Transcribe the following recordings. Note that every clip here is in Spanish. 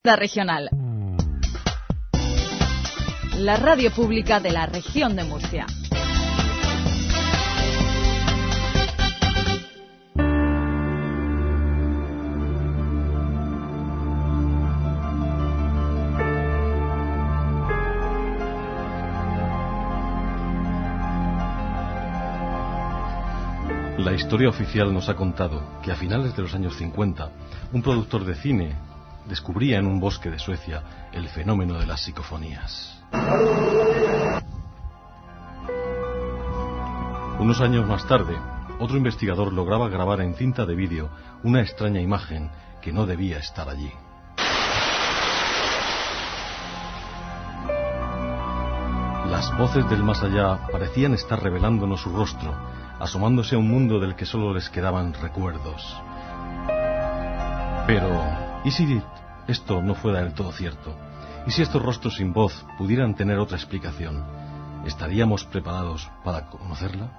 La regional. La radio pública de la región de Murcia. La historia oficial nos ha contado que a finales de los años 50, un productor de cine descubría en un bosque de Suecia el fenómeno de las psicofonías. Unos años más tarde, otro investigador lograba grabar en cinta de vídeo una extraña imagen que no debía estar allí. Las voces del más allá parecían estar revelándonos su rostro, asomándose a un mundo del que solo les quedaban recuerdos. Pero, ¿y si esto no fuera del todo cierto? ¿Y si estos rostros sin voz pudieran tener otra explicación? ¿Estaríamos preparados para conocerla?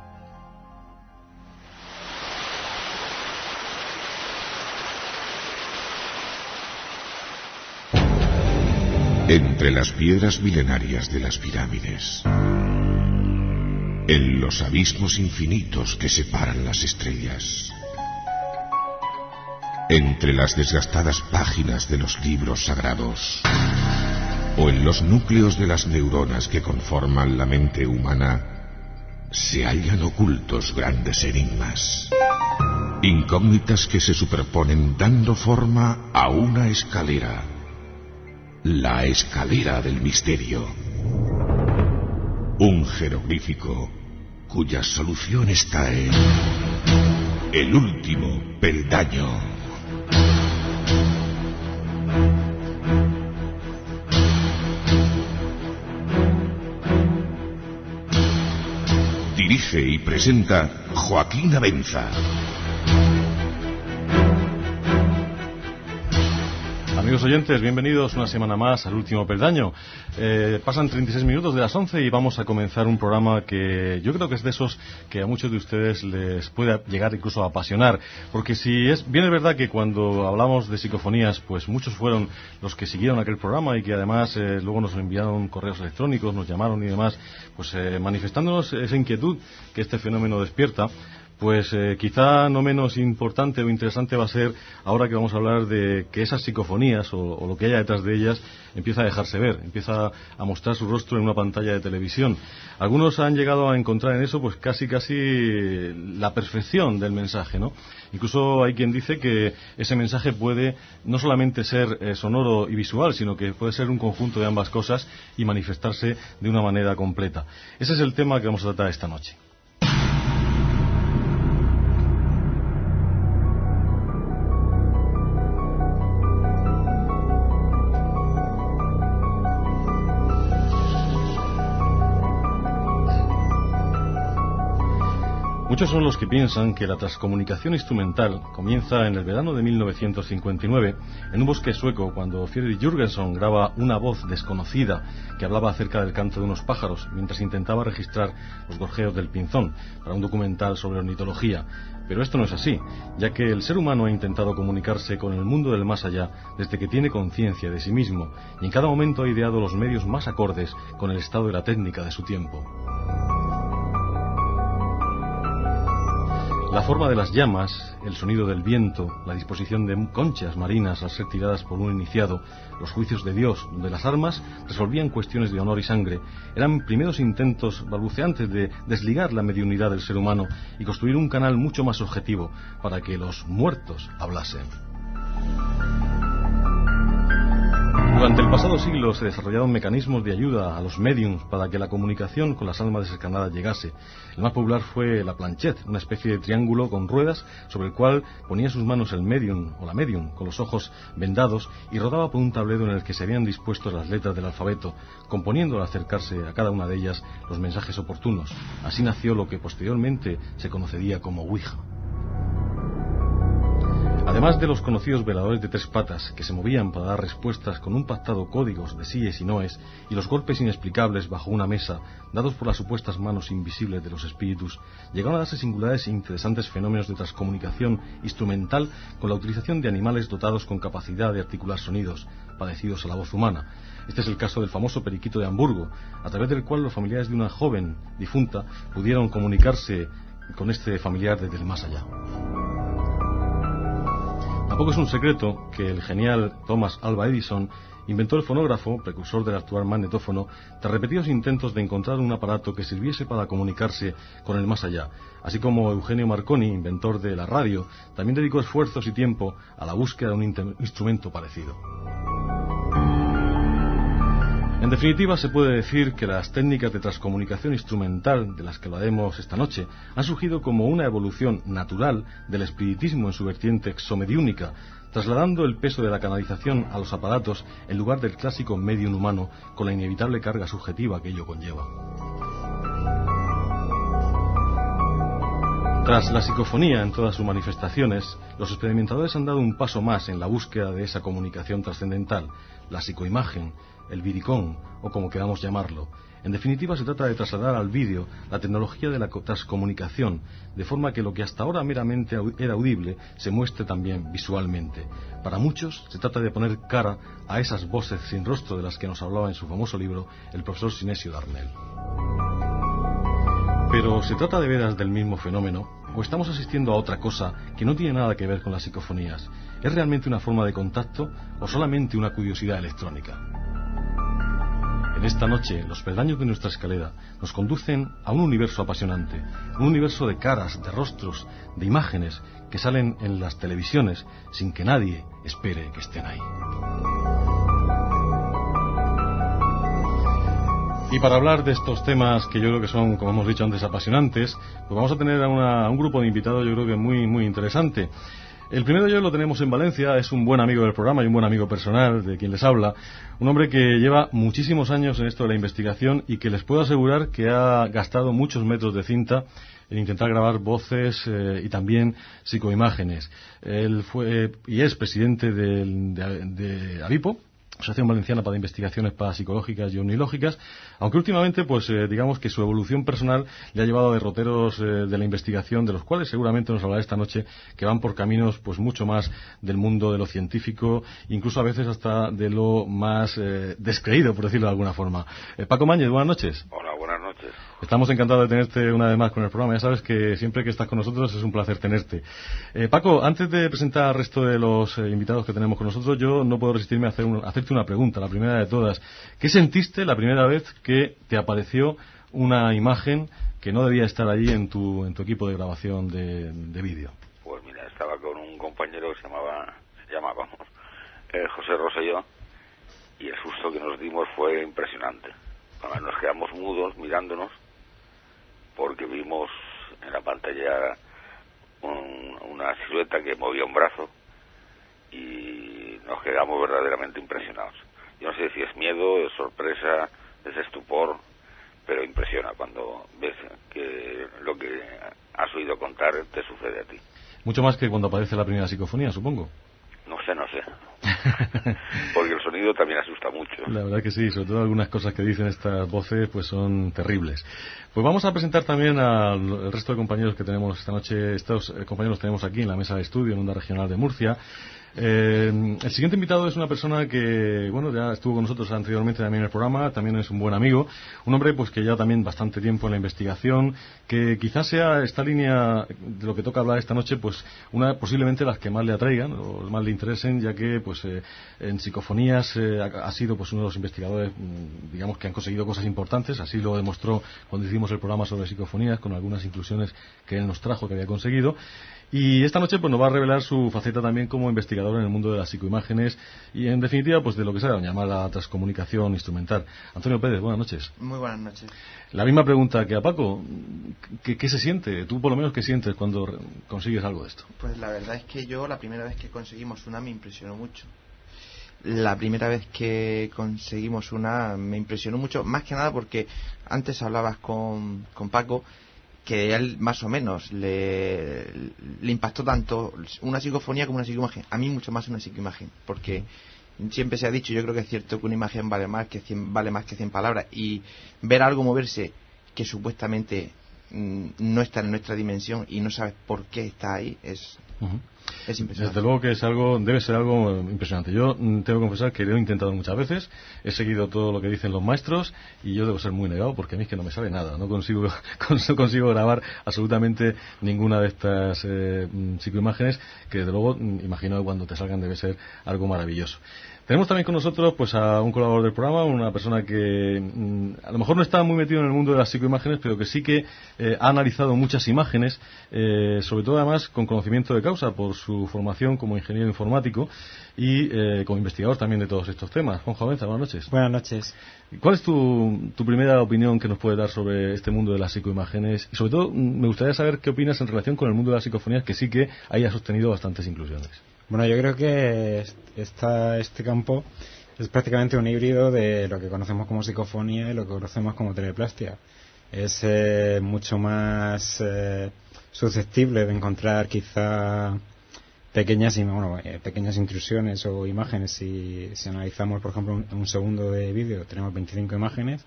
Entre las piedras milenarias de las pirámides, en los abismos infinitos que separan las estrellas, entre las desgastadas páginas de los libros sagrados, o en los núcleos de las neuronas que conforman la mente humana, se hallan ocultos grandes enigmas, incógnitas que se superponen dando forma a una escalera, la escalera del misterio. Un jeroglífico cuya solución está en el último peldaño. Dirige y presenta Joaquín Abenza. Amigos oyentes, bienvenidos una semana más al último peldaño. Pasan 36 minutos de las 11 y vamos a comenzar un programa que yo creo que es de esos que a muchos de ustedes les puede llegar incluso a apasionar, porque bien es verdad que cuando hablamos de psicofonías, pues muchos fueron los que siguieron aquel programa y que además luego nos enviaron correos electrónicos, nos llamaron y demás, pues manifestándonos esa inquietud que este fenómeno despierta. Pues quizá no menos importante o interesante va a ser ahora que vamos a hablar de que esas psicofonías o lo que haya detrás de ellas empieza a dejarse ver, empieza a mostrar su rostro en una pantalla de televisión. Algunos han llegado a encontrar en eso pues casi la perfección del mensaje, ¿no? Incluso hay quien dice que ese mensaje puede no solamente ser sonoro y visual, sino que puede ser un conjunto de ambas cosas y manifestarse de una manera completa. Ese es el tema que vamos a tratar esta noche. Muchos son los que piensan que la transcomunicación instrumental comienza en el verano de 1959 en un bosque sueco cuando Fredrik Jürgenson graba una voz desconocida que hablaba acerca del canto de unos pájaros mientras intentaba registrar los gorjeos del pinzón para un documental sobre ornitología. Pero esto no es así, ya que el ser humano ha intentado comunicarse con el mundo del más allá desde que tiene conciencia de sí mismo y en cada momento ha ideado los medios más acordes con el estado de la técnica de su tiempo. La forma de las llamas, el sonido del viento, la disposición de conchas marinas al ser tiradas por un iniciado, los juicios de Dios, donde las armas resolvían cuestiones de honor y sangre, eran primeros intentos balbuceantes de desligar la mediunidad del ser humano y construir un canal mucho más objetivo para que los muertos hablasen. Durante el pasado siglo se desarrollaron mecanismos de ayuda a los médiums para que la comunicación con las almas desencarnadas llegase. El más popular fue la planchette, una especie de triángulo con ruedas sobre el cual ponía sus manos el médium o la médium con los ojos vendados y rodaba por un tablero en el que se habían dispuesto las letras del alfabeto, componiendo al acercarse a cada una de ellas los mensajes oportunos. Así nació lo que posteriormente se conocería como Ouija. Además de los conocidos veladores de 3 patas, que se movían para dar respuestas con un pactado códigos de síes y noes, y los golpes inexplicables bajo una mesa, dados por las supuestas manos invisibles de los espíritus, llegaron a darse singulares e interesantes fenómenos de transcomunicación instrumental con la utilización de animales dotados con capacidad de articular sonidos, parecidos a la voz humana. Este es el caso del famoso periquito de Hamburgo, a través del cual los familiares de una joven difunta pudieron comunicarse con este familiar desde el más allá. Tampoco es un secreto que el genial Thomas Alva Edison inventó el fonógrafo, precursor del actual magnetófono, tras repetidos intentos de encontrar un aparato que sirviese para comunicarse con el más allá, así como Eugenio Marconi, inventor de la radio, también dedicó esfuerzos y tiempo a la búsqueda de un instrumento parecido. En definitiva, se puede decir que las técnicas de transcomunicación instrumental de las que hablaremos esta noche han surgido como una evolución natural del espiritismo en su vertiente exomediúnica, trasladando el peso de la canalización a los aparatos en lugar del clásico medium humano con la inevitable carga subjetiva que ello conlleva. Tras la psicofonía en todas sus manifestaciones, los experimentadores han dado un paso más en la búsqueda de esa comunicación trascendental, la psicoimagen, el vidicón, o como queramos llamarlo. En definitiva, se trata de trasladar al vídeo la tecnología de la transcomunicación, de forma que lo que hasta ahora meramente era audible se muestre también visualmente. Para muchos, se trata de poner cara a esas voces sin rostro de las que nos hablaba en su famoso libro el profesor Sinesio Darnell. Pero, ¿se trata de veras del mismo fenómeno? ¿O estamos asistiendo a otra cosa que no tiene nada que ver con las psicofonías? ¿Es realmente una forma de contacto o solamente una curiosidad electrónica? En esta noche, los peldaños de nuestra escalera nos conducen a un universo apasionante, un universo de caras, de rostros, de imágenes que salen en las televisiones sin que nadie espere que estén ahí. Y para hablar de estos temas que yo creo que son, como hemos dicho antes, apasionantes, pues vamos a tener a un grupo de invitados yo creo que muy interesante. El primero de ellos lo tenemos en Valencia, es un buen amigo del programa y un buen amigo personal de quien les habla, un hombre que lleva muchísimos años en esto de la investigación y que les puedo asegurar que ha gastado muchos metros de cinta en intentar grabar voces y también psicoimágenes. Él fue y es presidente de AVIPO, Asociación Valenciana para Investigaciones Parapsicológicas y Omnilógicas, aunque últimamente, pues digamos que su evolución personal le ha llevado a derroteros de la investigación, de los cuales seguramente nos hablará esta noche, que van por caminos pues mucho más del mundo de lo científico, incluso a veces hasta de lo más descreído, por decirlo de alguna forma. Paco Mañez, buenas noches. Hola, buenas noches. Estamos encantados de tenerte una vez más con el programa. Ya sabes que siempre que estás con nosotros es un placer tenerte. Paco, antes de presentar al resto de los invitados que tenemos con nosotros, yo no puedo resistirme a hacerte una pregunta, la primera de todas. ¿Qué sentiste la primera vez que te apareció una imagen que no debía estar allí en tu equipo de grabación de vídeo? Pues mira, estaba con un compañero que se llama José Rosselló, y el susto que nos dimos fue impresionante. Nos quedamos mudos mirándonos porque vimos en la pantalla una silueta que movía un brazo y nos quedamos verdaderamente impresionados. Yo no sé si es miedo, es sorpresa, es estupor, pero impresiona cuando ves que lo que has oído contar te sucede a ti. Mucho más que cuando aparece la primera psicofonía, supongo. No sé. Porque el sonido también asusta mucho. La verdad que sí, sobre todo algunas cosas que dicen estas voces pues son terribles. Pues vamos a presentar también al resto de compañeros que tenemos esta noche. Estos compañeros los tenemos aquí en la mesa de estudio en Onda Regional de Murcia. El siguiente invitado es una persona que, bueno, ya estuvo con nosotros anteriormente también en el programa, también es un buen amigo, un hombre pues que lleva también bastante tiempo en la investigación, que quizás sea esta línea de lo que toca hablar esta noche, pues una posiblemente las que más le atraigan o más le interesen, ya que pues en psicofonías ha sido pues uno de los investigadores, digamos, que han conseguido cosas importantes, así lo demostró cuando hicimos el programa sobre psicofonías, con algunas inclusiones que él nos trajo que había conseguido. Y esta noche pues nos va a revelar su faceta también como investigador en el mundo de las psicoimágenes y en definitiva pues de lo que se llama la transcomunicación instrumental. Antonio Pérez, buenas noches. Muy buenas noches. La misma pregunta que a Paco, ¿qué se siente? Tú por lo menos, ¿qué sientes cuando consigues algo de esto? Pues la verdad es que yo la primera vez que conseguimos una me impresionó mucho. La primera vez que conseguimos una me impresionó mucho, más que nada porque antes hablabas con Paco que él más o menos le impactó tanto una psicofonía como una psicoimagen. A mí mucho más una psicoimagen, porque siempre se ha dicho, yo creo que es cierto que una imagen vale más que 100 palabras, y ver algo moverse que supuestamente no está en nuestra dimensión y no sabes por qué está ahí es impresionante. Desde luego que debe ser algo impresionante. Yo tengo que confesar que lo he intentado muchas veces, he seguido todo lo que dicen los maestros y yo debo ser muy negado porque a mí es que no me sale nada, no consigo grabar absolutamente ninguna de estas psicoimágenes, que desde luego imagino que cuando te salgan debe ser algo maravilloso. Tenemos también con nosotros pues a un colaborador del programa, una persona que a lo mejor no está muy metido en el mundo de las psicoimágenes, pero que sí que ha analizado muchas imágenes, sobre todo además con conocimiento de causa por su formación como ingeniero informático y como investigador también de todos estos temas. Juanjo Abenza, buenas noches. Buenas noches. ¿Cuál es tu primera opinión que nos puedes dar sobre este mundo de las psicoimágenes? Y sobre todo me gustaría saber qué opinas en relación con el mundo de las psicofonías, que sí que haya sostenido bastantes inclusiones. Bueno, yo creo que este campo es prácticamente un híbrido de lo que conocemos como psicofonía y lo que conocemos como teleplastia. Es mucho más susceptible de encontrar quizá pequeñas intrusiones o imágenes. Si analizamos, por ejemplo, un segundo de vídeo, tenemos 25 imágenes,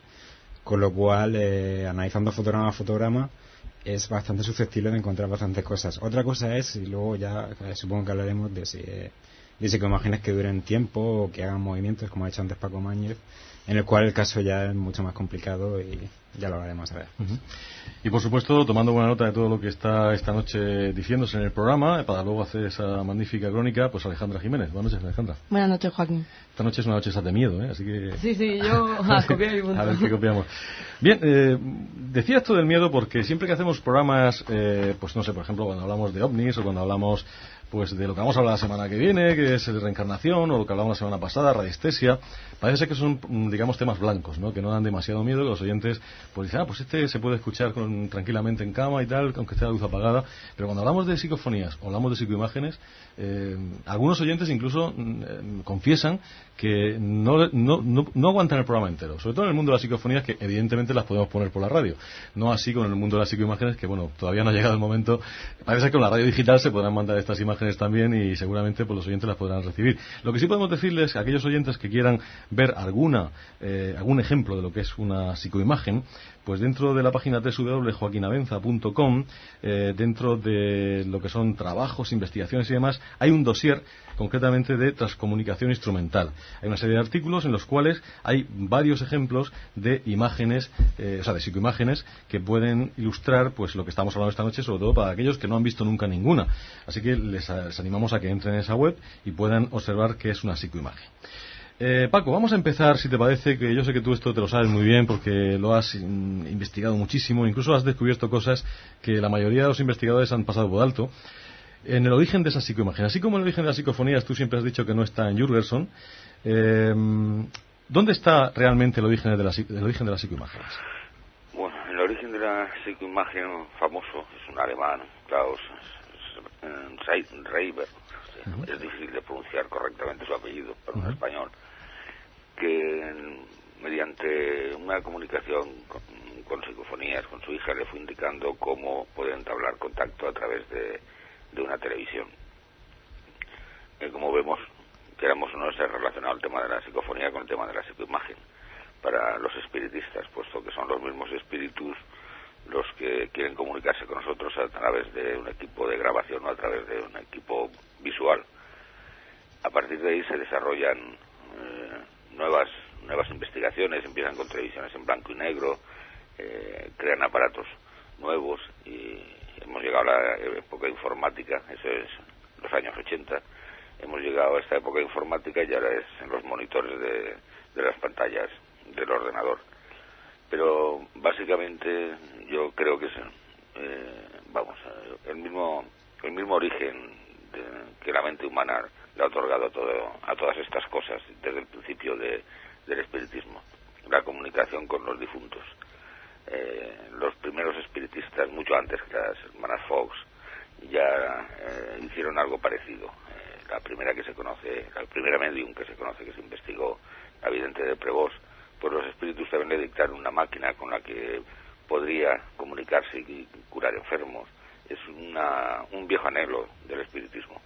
con lo cual, analizando fotograma a fotograma, es bastante susceptible de encontrar bastantes cosas. Otra cosa es, y luego ya supongo que hablaremos de psicoimágenes que duren tiempo o que hagan movimientos, como ha hecho antes Paco Mañez, en el cual el caso ya es mucho más complicado y ya lo hablaremos a ver. Y por supuesto, tomando buena nota de todo lo que está esta noche diciéndose en el programa, para luego hacer esa magnífica crónica, pues Alejandra Jiménez. Buenas noches, Alejandra. Buenas noches, Joaquín. Esta noche es una noche de miedo, ¿eh? Así que... Sí, yo copié mi punto. A ver qué copiamos. Bien, decía esto del miedo porque siempre que hacemos programas, pues no sé, por ejemplo, cuando hablamos de ovnis o cuando hablamos pues de lo que vamos a hablar la semana que viene, que es reencarnación, o lo que hablamos la semana pasada, radiestesia, parece ser que son, digamos, temas blancos, ¿no? Que no dan demasiado miedo, que los oyentes pues dicen, pues este se puede escuchar tranquilamente en cama y tal, aunque esté la luz apagada. Pero cuando hablamos de psicofonías o hablamos de psicoimágenes, algunos oyentes incluso confiesan que no aguantan el programa entero, sobre todo en el mundo de las psicofonías, que evidentemente las podemos poner por la radio, no así con el mundo de las psicoimágenes, que bueno, todavía no ha llegado el momento. Parece que con la radio digital se podrán mandar estas imágenes también y seguramente pues los oyentes las podrán recibir. Lo que sí podemos decirles a aquellos oyentes que quieran ver algún ejemplo de lo que es una psicoimagen, pues dentro de la página www.joaquinabenza.com, dentro de lo que son trabajos, investigaciones y demás, hay un dossier concretamente de transcomunicación instrumental. Hay una serie de artículos en los cuales hay varios ejemplos de imágenes, de psicoimágenes, que pueden ilustrar pues lo que estamos hablando esta noche, sobre todo para aquellos que no han visto nunca ninguna. Así que les animamos a que entren en esa web y puedan observar qué es una psicoimagen. Paco, vamos a empezar, si te parece, que yo sé que tú esto te lo sabes muy bien porque lo has investigado muchísimo, incluso has descubierto cosas que la mayoría de los investigadores han pasado por alto. En el origen de esa psicoimagen, así como en el origen de las psicofonías, tú siempre has dicho que no está en Jürgenson, ¿dónde está realmente el origen de las psicoimágenes? Bueno, el origen de la psicoimagen famoso es un alemán, Klaus Reiber, es difícil de pronunciar correctamente su apellido para un español, que mediante una comunicación con psicofonías, con su hija, le fue indicando cómo poder entablar contacto a través de una televisión. Como vemos, queramos o no, se ha relacionado el tema de la psicofonía con el tema de la psicoimagen para los espiritistas, puesto que son los mismos espíritus los que quieren comunicarse con nosotros a través de un equipo de grabación o a través de un equipo visual. A partir de ahí se desarrollan nuevas investigaciones, empiezan con televisiones en blanco y negro, crean aparatos nuevos y hemos llegado a la época informática, eso es los años 80, hemos llegado a esta época informática y ahora es en los monitores de las pantallas del ordenador. Pero básicamente yo creo que es el mismo origen que la mente humana le ha otorgado a todas estas cosas desde el principio del espiritismo, la comunicación con los difuntos. Los primeros espiritistas, mucho antes que las hermanas Fox, ya hicieron algo parecido. La primera medium que se conoce, que se investigó, la vidente de Prevost, pues los espíritus también le dictaron una máquina con la que podría comunicarse y curar enfermos. Es un viejo anhelo del espiritismo.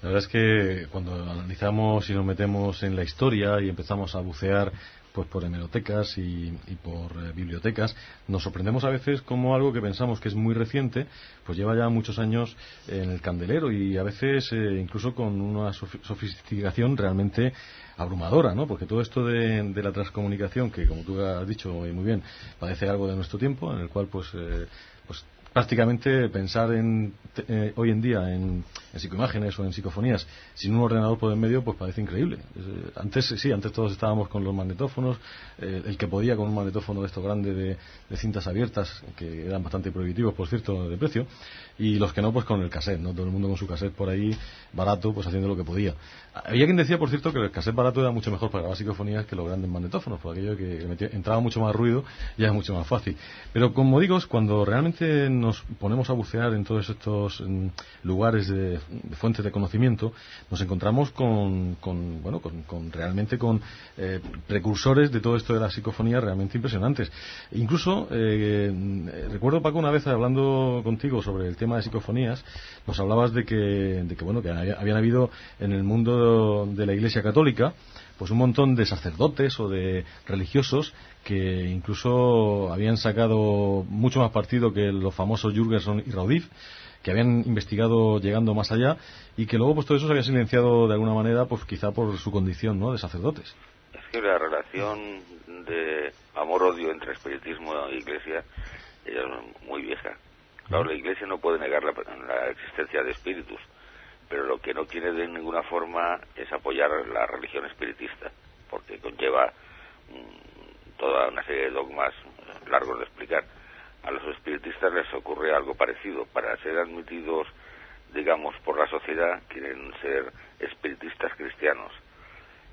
La verdad es que cuando analizamos y nos metemos en la historia y empezamos a bucear pues por hemerotecas y por bibliotecas, nos sorprendemos a veces como algo que pensamos que es muy reciente, pues lleva ya muchos años en el candelero y a veces incluso con una sofisticación realmente abrumadora, ¿no? Porque todo esto de la transcomunicación, que como tú has dicho muy bien, parece algo de nuestro tiempo, en el cual pues prácticamente pensar hoy en día en psicoimágenes o en psicofonías sin un ordenador por en medio pues parece increíble. Antes todos estábamos con los magnetófonos, el que podía con un magnetófono de estos grandes de cintas abiertas, que eran bastante prohibitivos por cierto de precio, y los que no pues con el cassette, ¿no? Todo el mundo con su cassette por ahí barato pues haciendo lo que podía. Había quien decía por cierto que el cassette barato era mucho mejor para grabar psicofonías que los grandes magnetófonos, por aquello que entraba mucho más ruido y era mucho más fácil. Pero como digo, cuando realmente nos ponemos a bucear en todos estos lugares de fuentes de conocimiento, nos encontramos con realmente con precursores de todo esto de la psicofonía realmente impresionantes. Incluso recuerdo, Paco, una vez hablando contigo sobre el tema de psicofonías, nos hablabas de que habían habido en el mundo de la Iglesia Católica pues un montón de sacerdotes o de religiosos que incluso habían sacado mucho más partido que los famosos Jürgenson y Raudif, que habían investigado llegando más allá y que luego pues todo eso se había silenciado de alguna manera pues quizá por su condición, ¿no?, de sacerdotes. Es que la relación de amor-odio entre espiritismo e iglesia es muy vieja. Claro, la iglesia no puede negar la existencia de espíritus, pero lo que no quiere de ninguna forma es apoyar la religión espiritista, porque conlleva toda una serie de dogmas largos de explicar. A los espiritistas les ocurre algo parecido. Para ser admitidos, digamos, por la sociedad, quieren ser espiritistas cristianos.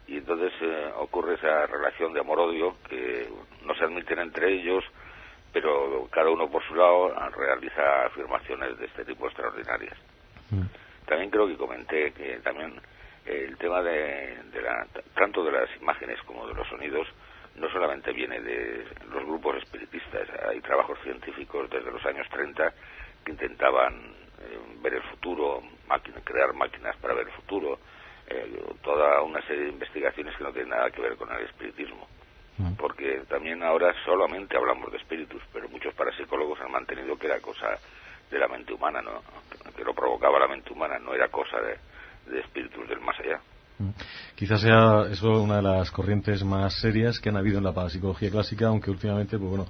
Y entonces ocurre esa relación de amor-odio, que no se admiten entre ellos, pero cada uno por su lado realiza afirmaciones de este tipo extraordinarias. También creo que comenté que también el tema tanto de las imágenes como de los sonidos no solamente viene de los grupos espiritistas. Hay trabajos científicos desde los años 30 que intentaban ver el futuro, crear máquinas para ver el futuro, toda una serie de investigaciones que no tienen nada que ver con el espiritismo. Porque también ahora solamente hablamos de espíritus, pero muchos parapsicólogos han mantenido que era cosa de la mente humana, ¿no?, que lo provocaba la mente humana, no era cosa de espíritus del más allá. Quizás sea eso una de las corrientes más serias que han habido en la parapsicología clásica, aunque últimamente pues bueno,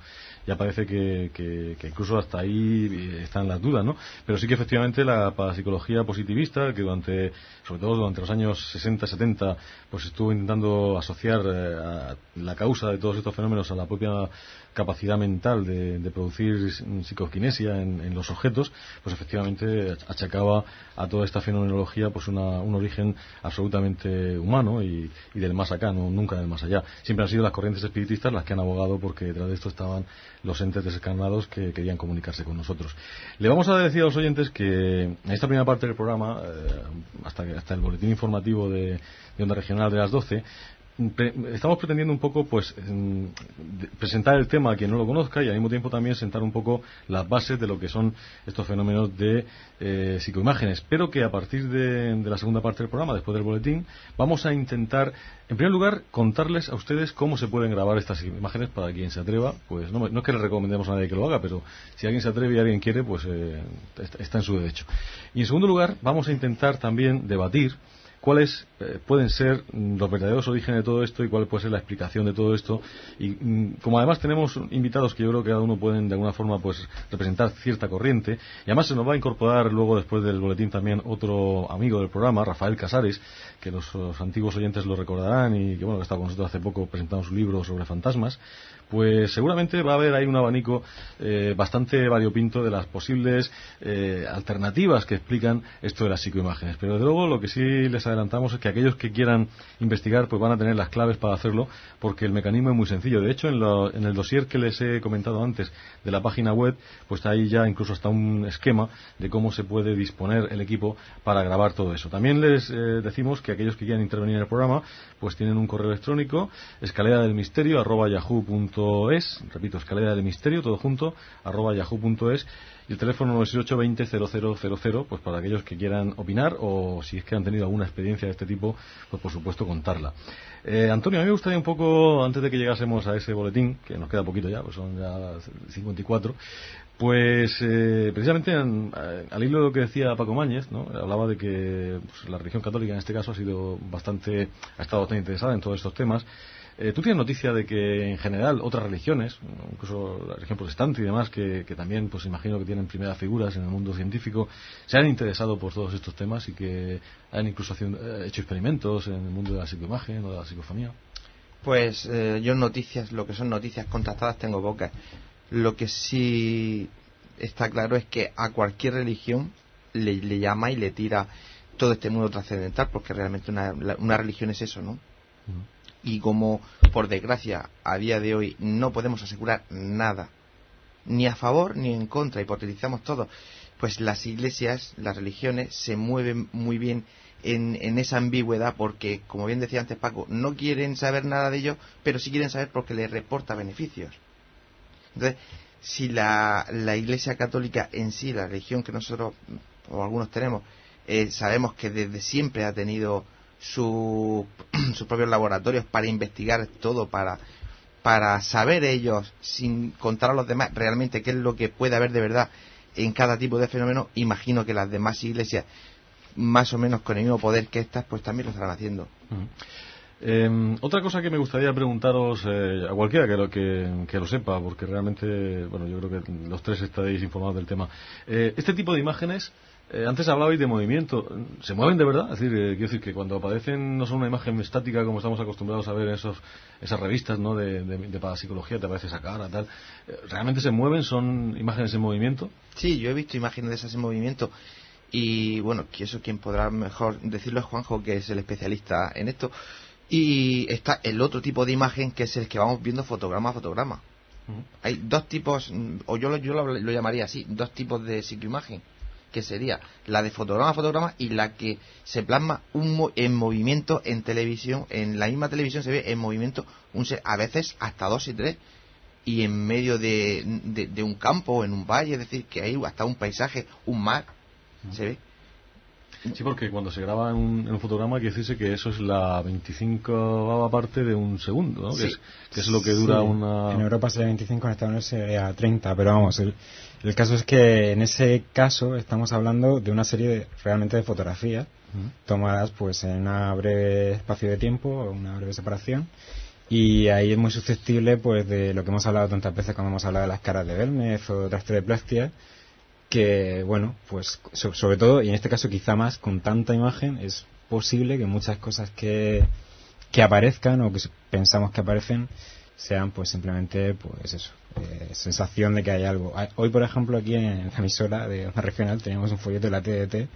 ya parece que incluso hasta ahí están las dudas, ¿no? Pero sí que efectivamente la parapsicología positivista, que sobre todo durante los años 60-70 pues estuvo intentando asociar a la causa de todos estos fenómenos a la propia capacidad mental de producir psicoquinesia en los objetos, pues efectivamente achacaba a toda esta fenomenología pues un origen absolutamente humano y del más acá, no, nunca del más allá. Siempre han sido las corrientes espiritistas las que han abogado porque detrás de esto estaban los entes desencarnados que querían comunicarse con nosotros. Le vamos a decir a los oyentes que en esta primera parte del programa, hasta el boletín informativo de Onda Regional de las 12, estamos pretendiendo un poco pues presentar el tema a quien no lo conozca y al mismo tiempo también sentar un poco las bases de lo que son estos fenómenos de psicoimágenes, pero que a partir de la segunda parte del programa, después del boletín, vamos a intentar en primer lugar contarles a ustedes cómo se pueden grabar estas imágenes para quien se atreva. Pues no es que le recomendemos a nadie que lo haga, pero si alguien se atreve y alguien quiere, pues está en su derecho. Y en segundo lugar vamos a intentar también debatir cuáles pueden ser los verdaderos orígenes de todo esto y cuál puede ser la explicación de todo esto. Y como además tenemos invitados que yo creo que cada uno pueden de alguna forma pues representar cierta corriente, y además se nos va a incorporar luego después del boletín también otro amigo del programa, Rafael Casares, que los antiguos oyentes lo recordarán y que bueno, que está con nosotros hace poco presentando su libro sobre fantasmas. Pues seguramente va a haber ahí un abanico bastante variopinto de las posibles alternativas que explican esto de las psicoimágenes. Pero desde luego lo que sí les adelantamos es que aquellos que quieran investigar pues van a tener las claves para hacerlo, porque el mecanismo es muy sencillo. De hecho, en el dossier que les he comentado antes de la página web, pues ahí ya incluso está un esquema de cómo se puede disponer el equipo para grabar todo eso. También les decimos que aquellos que quieran intervenir en el programa pues tienen un correo electrónico, escaleradelmisterio@yahoo.es, repito, escaleradelmisterio todo junto @yahoo.es, y el teléfono 968-20-0000, pues para aquellos que quieran opinar o si es que han tenido alguna experiencia de este tipo, pues por supuesto contarla. Antonio, a mí me gustaría un poco, antes de que llegásemos a ese boletín, que nos queda poquito ya, pues son ya 54, pues precisamente al hilo de lo que decía Paco Mañez, ¿no? Hablaba de que pues, la religión católica en este caso ha estado bastante interesada en todos estos temas. ¿Tú tienes noticia de que en general otras religiones, incluso la religión protestante y demás, que también pues imagino que tienen primeras figuras en el mundo científico, se han interesado por todos estos temas y que han incluso hecho experimentos en el mundo de la psicoimagen o de la psicofonía? Pues yo noticias, lo que son noticias contrastadas tengo pocas. Lo que sí está claro es que a cualquier religión le llama y le tira todo este mundo trascendental, porque realmente una religión es eso, ¿no? Y como, por desgracia, a día de hoy no podemos asegurar nada, ni a favor ni en contra, hipotetizamos todo, pues las iglesias, las religiones, se mueven muy bien en esa ambigüedad, porque, como bien decía antes Paco, no quieren saber nada de ello, pero sí quieren saber porque les reporta beneficios. Entonces, si la Iglesia Católica en sí, la religión que nosotros, o algunos tenemos, sabemos que desde siempre ha tenido sus propios laboratorios para investigar todo, para saber ellos, sin contar a los demás, realmente qué es lo que puede haber de verdad en cada tipo de fenómeno. Imagino que las demás iglesias, más o menos con el mismo poder que estas, pues también lo estarán haciendo. Otra cosa que me gustaría preguntaros a cualquiera que lo sepa, porque realmente, bueno, yo creo que los tres estaréis informados del tema. Este tipo de imágenes, antes hablabais de movimiento, ¿se mueven de verdad? Es decir, quiero decir que cuando aparecen no son una imagen estática como estamos acostumbrados a ver en esas revistas, ¿no? de parapsicología, te aparece esa cara, tal. ¿Realmente se mueven? ¿Son imágenes en movimiento? Sí, yo he visto imágenes de esas en movimiento. Y bueno, que eso quien podrá mejor decirlo es Juanjo, que es el especialista en esto. Y está el otro tipo de imagen, que es el que vamos viendo fotograma a fotograma. Hay dos tipos, o yo lo llamaría así, dos tipos de psicoimagen, que sería la de fotograma a fotograma y la que se plasma en movimiento en televisión. En la misma televisión se ve en movimiento a veces hasta 2 y 3, y en medio de un campo o en un valle, es decir, que hay hasta un paisaje, un mar, se ve. Sí, porque cuando se graba en un fotograma quiere decirse que eso es la 25ª parte de un segundo, ¿no? Sí. Que es lo que dura una... En Europa sería 25, en Estados Unidos sería 30, pero vamos, el caso es que en ese caso estamos hablando de una serie realmente de fotografías tomadas pues en un breve espacio de tiempo, una breve separación, y ahí es muy susceptible pues de lo que hemos hablado tantas veces cuando hemos hablado de las caras de Belmez o de otras teleplastias, que bueno, pues sobre todo, y en este caso quizá más, con tanta imagen es posible que muchas cosas que aparezcan o que pensamos que aparecen sean pues simplemente pues eso, sensación de que hay algo. Hoy, por ejemplo, aquí en la emisora de Onda Regional teníamos un folleto de la TDT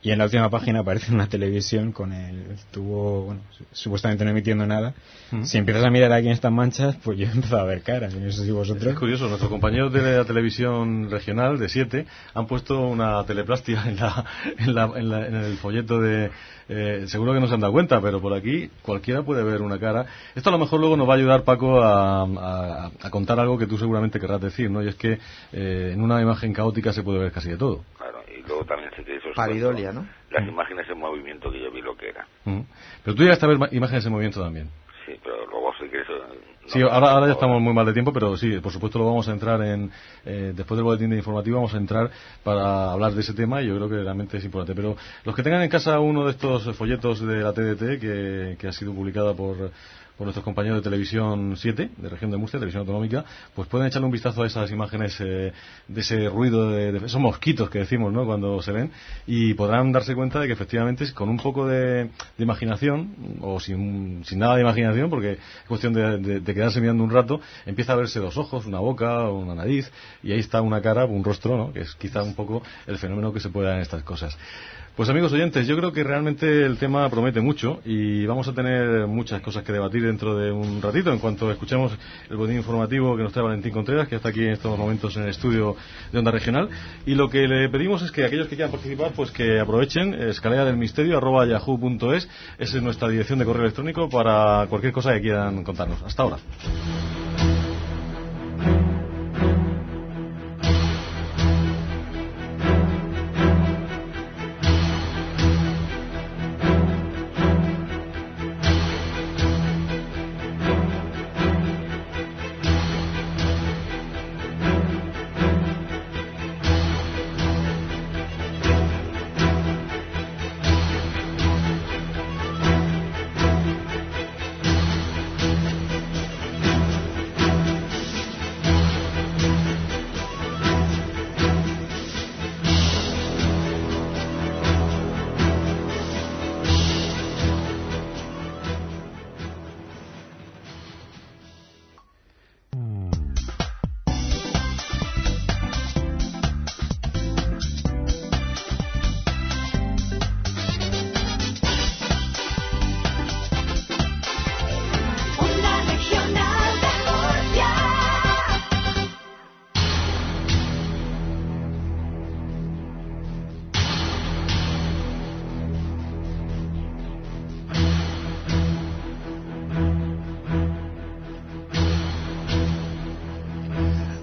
y en la última página aparece una televisión con el tubo, bueno, supuestamente no emitiendo nada. Si empiezas a mirar aquí en estas manchas, pues yo he empezado a ver caras, y no sé si vosotros... Es curioso, nuestros compañeros de la televisión regional de 7 han puesto una teleplastia en el folleto de... seguro que no se han dado cuenta, pero por aquí cualquiera puede ver una cara. Esto a lo mejor luego nos va a ayudar, Paco, a contar algo que tú seguramente querrás decir, ¿no? Y es que en una imagen caótica se puede ver casi de todo. Claro, y luego también sé que eso es Paridolia, ¿no? Las imágenes en movimiento, que yo vi lo que era. Pero tú llegaste a ver imágenes en movimiento también. Sí, pero luego sí que eso... Sí, ahora ya estamos muy mal de tiempo, pero sí, por supuesto lo vamos a entrar después del boletín de informativo vamos a entrar para hablar de ese tema, y yo creo que realmente es importante. Pero los que tengan en casa uno de estos folletos de la TDT que ha sido publicada por nuestros compañeros de Televisión 7, de Región de Murcia, Televisión Autonómica, pues pueden echarle un vistazo a esas imágenes de ese ruido, de esos mosquitos que decimos, ¿no?, cuando se ven, y podrán darse cuenta de que efectivamente con un poco de imaginación, o sin nada de imaginación, porque es cuestión de quedarse mirando un rato, empieza a verse los ojos, una boca, una nariz, y ahí está una cara, un rostro, ¿no?, que es quizá un poco el fenómeno que se puede dar en estas cosas. Pues amigos oyentes, yo creo que realmente el tema promete mucho y vamos a tener muchas cosas que debatir dentro de un ratito en cuanto escuchemos el boletín informativo que nos trae Valentín Contreras, que está aquí en estos momentos en el estudio de Onda Regional. Y lo que le pedimos es que aquellos que quieran participar, pues que aprovechen escaleradelmisterio@yahoo.es. Esa es nuestra dirección de correo electrónico para cualquier cosa que quieran contarnos. Hasta ahora.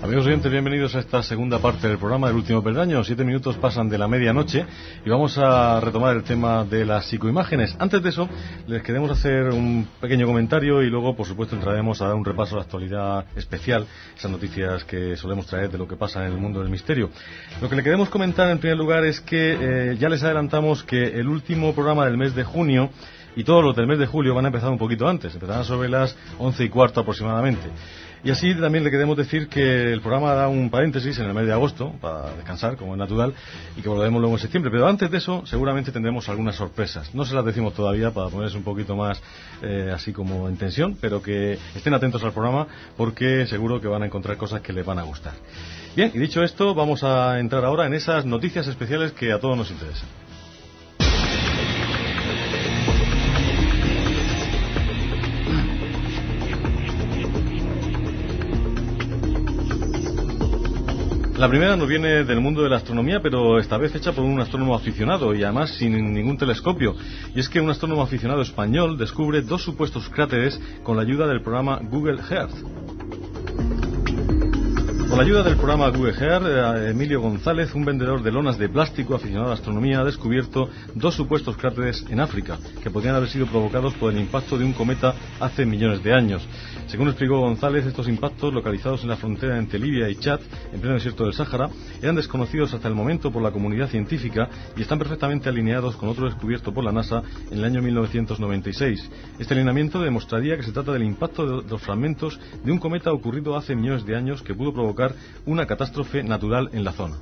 Amigos oyentes, bienvenidos a esta segunda parte del programa del Último Peldaño. 7 minutos pasan de la medianoche y vamos a retomar el tema de las psicoimágenes. Antes de eso, les queremos hacer un pequeño comentario y luego, por supuesto, entraremos a dar un repaso a la actualidad especial, esas noticias que solemos traer de lo que pasa en el mundo del misterio. Lo que le queremos comentar en primer lugar es que ya les adelantamos que el último programa del mes de junio y todos los del mes de julio van a empezar un poquito antes, empezarán sobre las 11:15 aproximadamente. Y así también le queremos decir que el programa da un paréntesis en el mes de agosto, para descansar, como es natural, y que volveremos luego en septiembre. Pero antes de eso, seguramente tendremos algunas sorpresas. No se las decimos todavía para ponerse un poquito más así como en tensión, pero que estén atentos al programa porque seguro que van a encontrar cosas que les van a gustar. Bien, y dicho esto, vamos a entrar ahora en esas noticias especiales que a todos nos interesan. La primera nos viene del mundo de la astronomía, pero esta vez hecha por un astrónomo aficionado y además sin ningún telescopio. Y es que un astrónomo aficionado español descubre 2 supuestos cráteres con la ayuda del programa Google Earth. Con la ayuda del programa Google Earth, Emilio González, un vendedor de lonas de plástico aficionado a la astronomía, ha descubierto 2 supuestos cráteres en África, que podrían haber sido provocados por el impacto de un cometa hace millones de años. Según explicó González, estos impactos, localizados en la frontera entre Libia y Chad, en pleno desierto del Sáhara, eran desconocidos hasta el momento por la comunidad científica y están perfectamente alineados con otro descubierto por la NASA en el año 1996. Este alineamiento demostraría que se trata del impacto de los fragmentos de un cometa ocurrido hace millones de años que pudo provocar una catástrofe natural en la zona.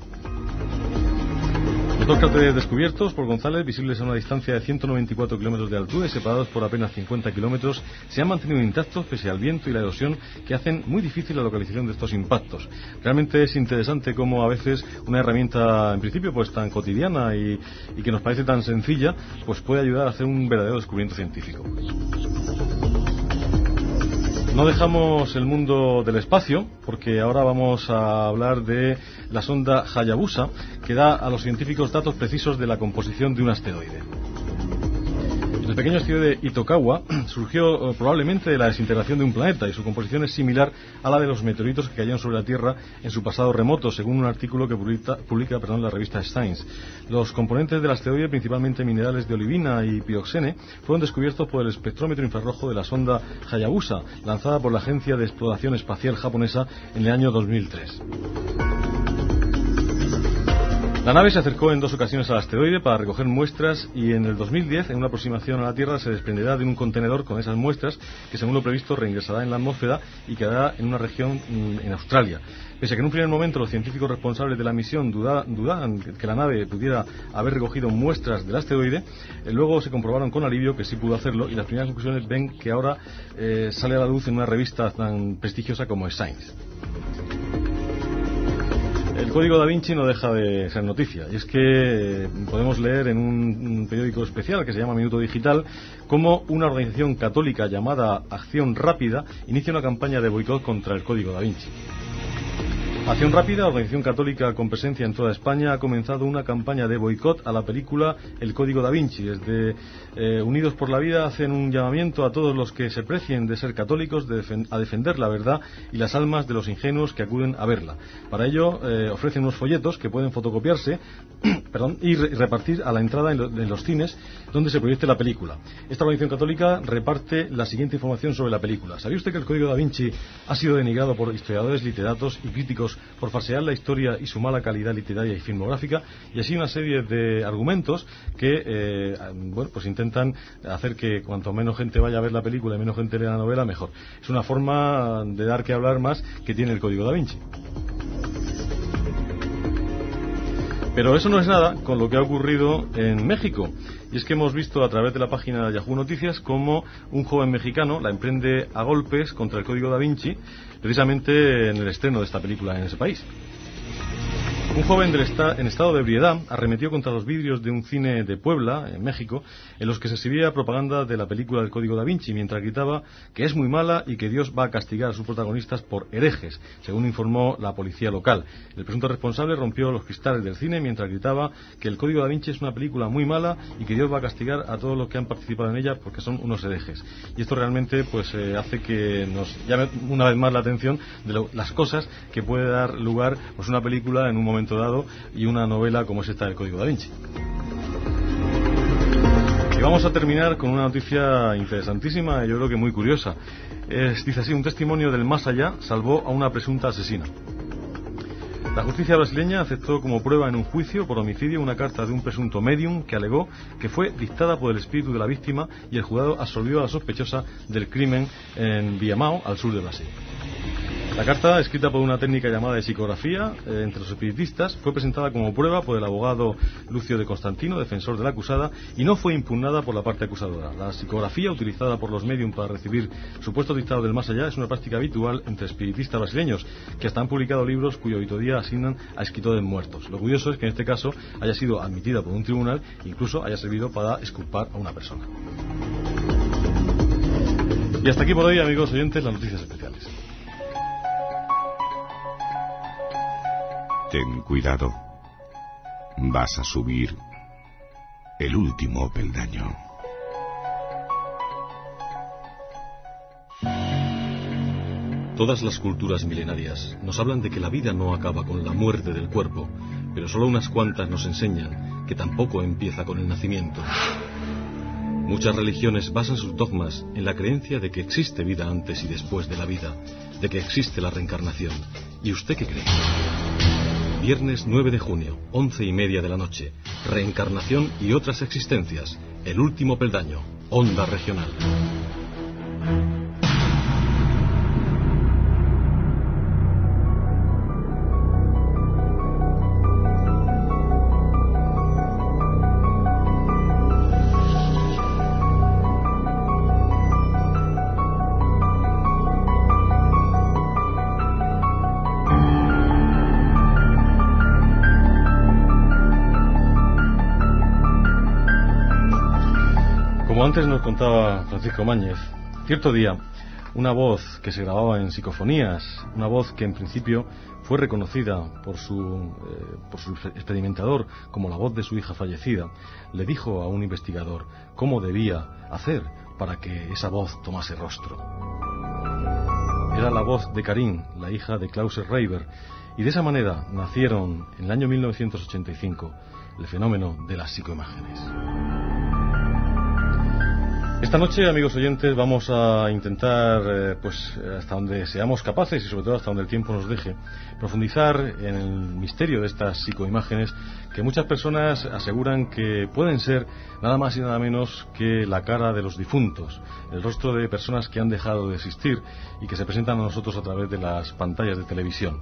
Los 2 cráteres descubiertos por González, visibles a una distancia de 194 kilómetros de altura y separados por apenas 50 kilómetros, se han mantenido intactos pese al viento y la erosión que hacen muy difícil la localización de estos impactos. Realmente es interesante cómo a veces una herramienta en principio pues tan cotidiana y que nos parece tan sencilla pues puede ayudar a hacer un verdadero descubrimiento científico. No dejamos el mundo del espacio, porque ahora vamos a hablar de la sonda Hayabusa, que da a los científicos datos precisos de la composición de un asteroide. El pequeño asteroide Itokawa surgió probablemente de la desintegración de un planeta y su composición es similar a la de los meteoritos que cayeron sobre la Tierra en su pasado remoto, según un artículo que publica la revista Science. Los componentes del asteroide, principalmente minerales de olivina y pioxene, fueron descubiertos por el espectrómetro infrarrojo de la sonda Hayabusa, lanzada por la Agencia de Exploración Espacial japonesa en el año 2003. La nave se acercó en 2 ocasiones al asteroide para recoger muestras y en el 2010, en una aproximación a la Tierra, se desprenderá de un contenedor con esas muestras que, según lo previsto, reingresará en la atmósfera y quedará en una región en Australia. Pese a que en un primer momento los científicos responsables de la misión dudaban que la nave pudiera haber recogido muestras del asteroide, luego se comprobaron con alivio que sí pudo hacerlo y las primeras conclusiones ven que ahora sale a la luz en una revista tan prestigiosa como Science. El Código Da Vinci no deja de ser noticia, y es que podemos leer en un periódico especial que se llama Minuto Digital cómo una organización católica llamada Acción Rápida inicia una campaña de boicot contra el Código Da Vinci. Acción Rápida, organización católica con presencia en toda España, ha comenzado una campaña de boicot a la película El Código Da Vinci. Desde Unidos por la Vida hacen un llamamiento a todos los que se precien de ser católicos a defender la verdad y las almas de los ingenuos que acuden a verla. Para ello ofrecen unos folletos que pueden fotocopiarse y repartir a la entrada en los cines donde se proyecte la película. Esta organización católica reparte la siguiente información sobre la película. ¿Sabía usted que El Código Da Vinci ha sido denigrado por historiadores, literatos y críticos por falsear la historia y su mala calidad literaria y filmográfica? Y así una serie de argumentos que pues intentan hacer que cuanto menos gente vaya a ver la película y menos gente lea la novela, mejor. Es una forma de dar que hablar más que tiene el Código Da Vinci. Pero eso no es nada con lo que ha ocurrido en México. Y es que hemos visto a través de la página de Yahoo Noticias cómo un joven mexicano la emprende a golpes contra el Código Da Vinci, precisamente en el estreno de esta película en ese país. Un joven en estado de ebriedad arremetió contra los vidrios de un cine de Puebla, en México, en los que se exhibía propaganda de la película del Código Da Vinci, mientras gritaba que es muy mala y que Dios va a castigar a sus protagonistas por herejes, según informó la policía local. El presunto responsable rompió los cristales del cine mientras gritaba que el Código Da Vinci es una película muy mala y que Dios va a castigar a todos los que han participado en ella porque son unos herejes. Y esto realmente pues hace que nos llame una vez más la atención de las cosas que puede dar lugar pues una película en un momento dado y una novela como es esta del Código Da Vinci. Y vamos a terminar con una noticia interesantísima y yo creo que muy curiosa. Dice así: un testimonio del más allá salvó a una presunta asesina. La justicia brasileña aceptó como prueba en un juicio por homicidio una carta de un presunto médium que alegó que fue dictada por el espíritu de la víctima, y el juzgado absolvió a la sospechosa del crimen en Viamão, al sur de Brasil. La carta, escrita por una técnica llamada de psicografía entre los espiritistas, fue presentada como prueba por el abogado Lucio de Constantino, defensor de la acusada, y no fue impugnada por la parte acusadora. La psicografía, utilizada por los médium para recibir supuestos dictados del más allá, es una práctica habitual entre espiritistas brasileños, que hasta han publicado libros cuya auditoría asignan a escritores muertos. Lo curioso es que en este caso haya sido admitida por un tribunal e incluso haya servido para exculpar a una persona. Y hasta aquí por hoy, amigos oyentes, las noticias especiales. Ten cuidado. Vas a subir el último peldaño. Todas las culturas milenarias nos hablan de que la vida no acaba con la muerte del cuerpo, pero solo unas cuantas nos enseñan que tampoco empieza con el nacimiento. Muchas religiones basan sus dogmas en la creencia de que existe vida antes y después de la vida, de que existe la reencarnación. ¿Y usted qué cree? Viernes 9 de junio, 11:30 de la noche. Reencarnación y otras existencias. El último peldaño. Onda Regional. Como antes nos contaba Francisco Mañez, cierto día, una voz que se grababa en psicofonías, una voz que en principio fue reconocida por su experimentador como la voz de su hija fallecida, le dijo a un investigador cómo debía hacer para que esa voz tomase rostro. Era la voz de Karin, la hija de Klaus Reiber, y de esa manera nacieron en el año 1985 el fenómeno de las psicoimágenes. Esta noche, amigos oyentes, vamos a intentar, hasta donde seamos capaces y sobre todo hasta donde el tiempo nos deje, profundizar en el misterio de estas psicoimágenes que muchas personas aseguran que pueden ser nada más y nada menos que la cara de los difuntos, el rostro de personas que han dejado de existir y que se presentan a nosotros a través de las pantallas de televisión.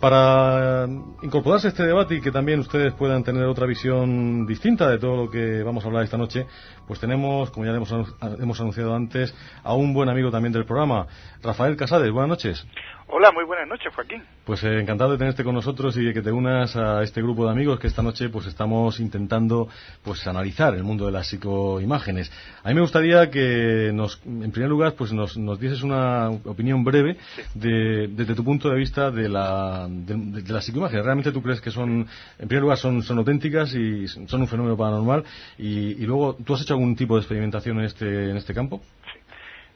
Para incorporarse a este debate y que también ustedes puedan tener otra visión distinta de todo lo que vamos a hablar esta noche, pues tenemos, como ya hemos anunciado antes, a un buen amigo también del programa, Rafael Casares. Buenas noches. Hola, muy buenas noches, Joaquín. Pues encantado de tenerte con nosotros y de que te unas a este grupo de amigos que esta noche pues estamos intentando pues analizar el mundo de las psicoimágenes. A mí me gustaría que en primer lugar, pues nos dieses una opinión breve desde tu punto de vista de las psicoimágenes. ¿Realmente tú crees que en primer lugar, son auténticas y son un fenómeno paranormal? Y luego, ¿tú has hecho algún tipo de experimentación en este campo? Sí.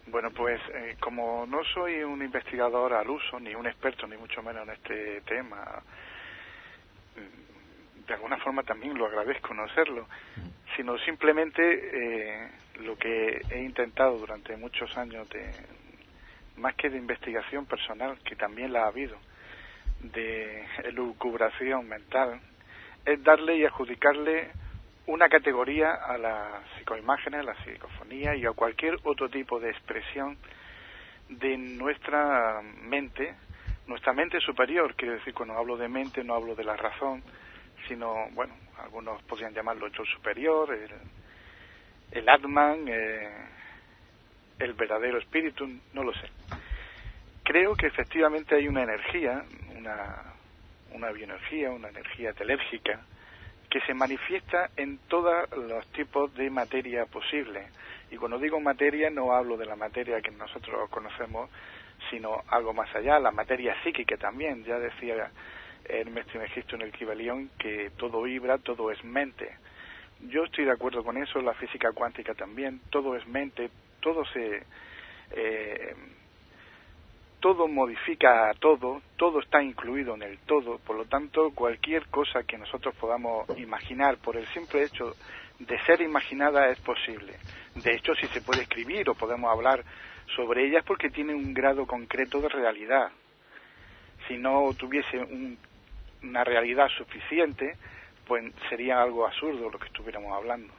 Bueno, pues como no soy un investigador al uso, ni un experto, ni mucho menos en este tema, de alguna forma también lo agradezco no serlo, sino simplemente lo que he intentado durante muchos años, más que de investigación personal, que también la ha habido, de elucubración mental, es darle y adjudicarle una categoría a las psicoimágenes, a la psicofonía y a cualquier otro tipo de expresión de nuestra mente superior. Quiero decir, cuando hablo de mente no hablo de la razón, sino, bueno, algunos podrían llamarlo yo superior, el Atman, el verdadero espíritu, no lo sé. Creo que efectivamente hay una energía, una bioenergía, una energía telérgica, que se manifiesta en todos los tipos de materia posible. Y cuando digo materia no hablo de la materia que nosotros conocemos, sino algo más allá, la materia psíquica también. Ya decía Hermes Trismegisto en el Kybalión que todo vibra, todo es mente. Yo estoy de acuerdo con eso, la física cuántica también, todo es mente, todo modifica a todo está incluido en el todo, por lo tanto cualquier cosa que nosotros podamos imaginar por el simple hecho de ser imaginada es posible. De hecho, si se puede escribir o podemos hablar sobre ellas porque tiene un grado concreto de realidad. Si no tuviese una realidad suficiente, pues sería algo absurdo lo que estuviéramos hablando.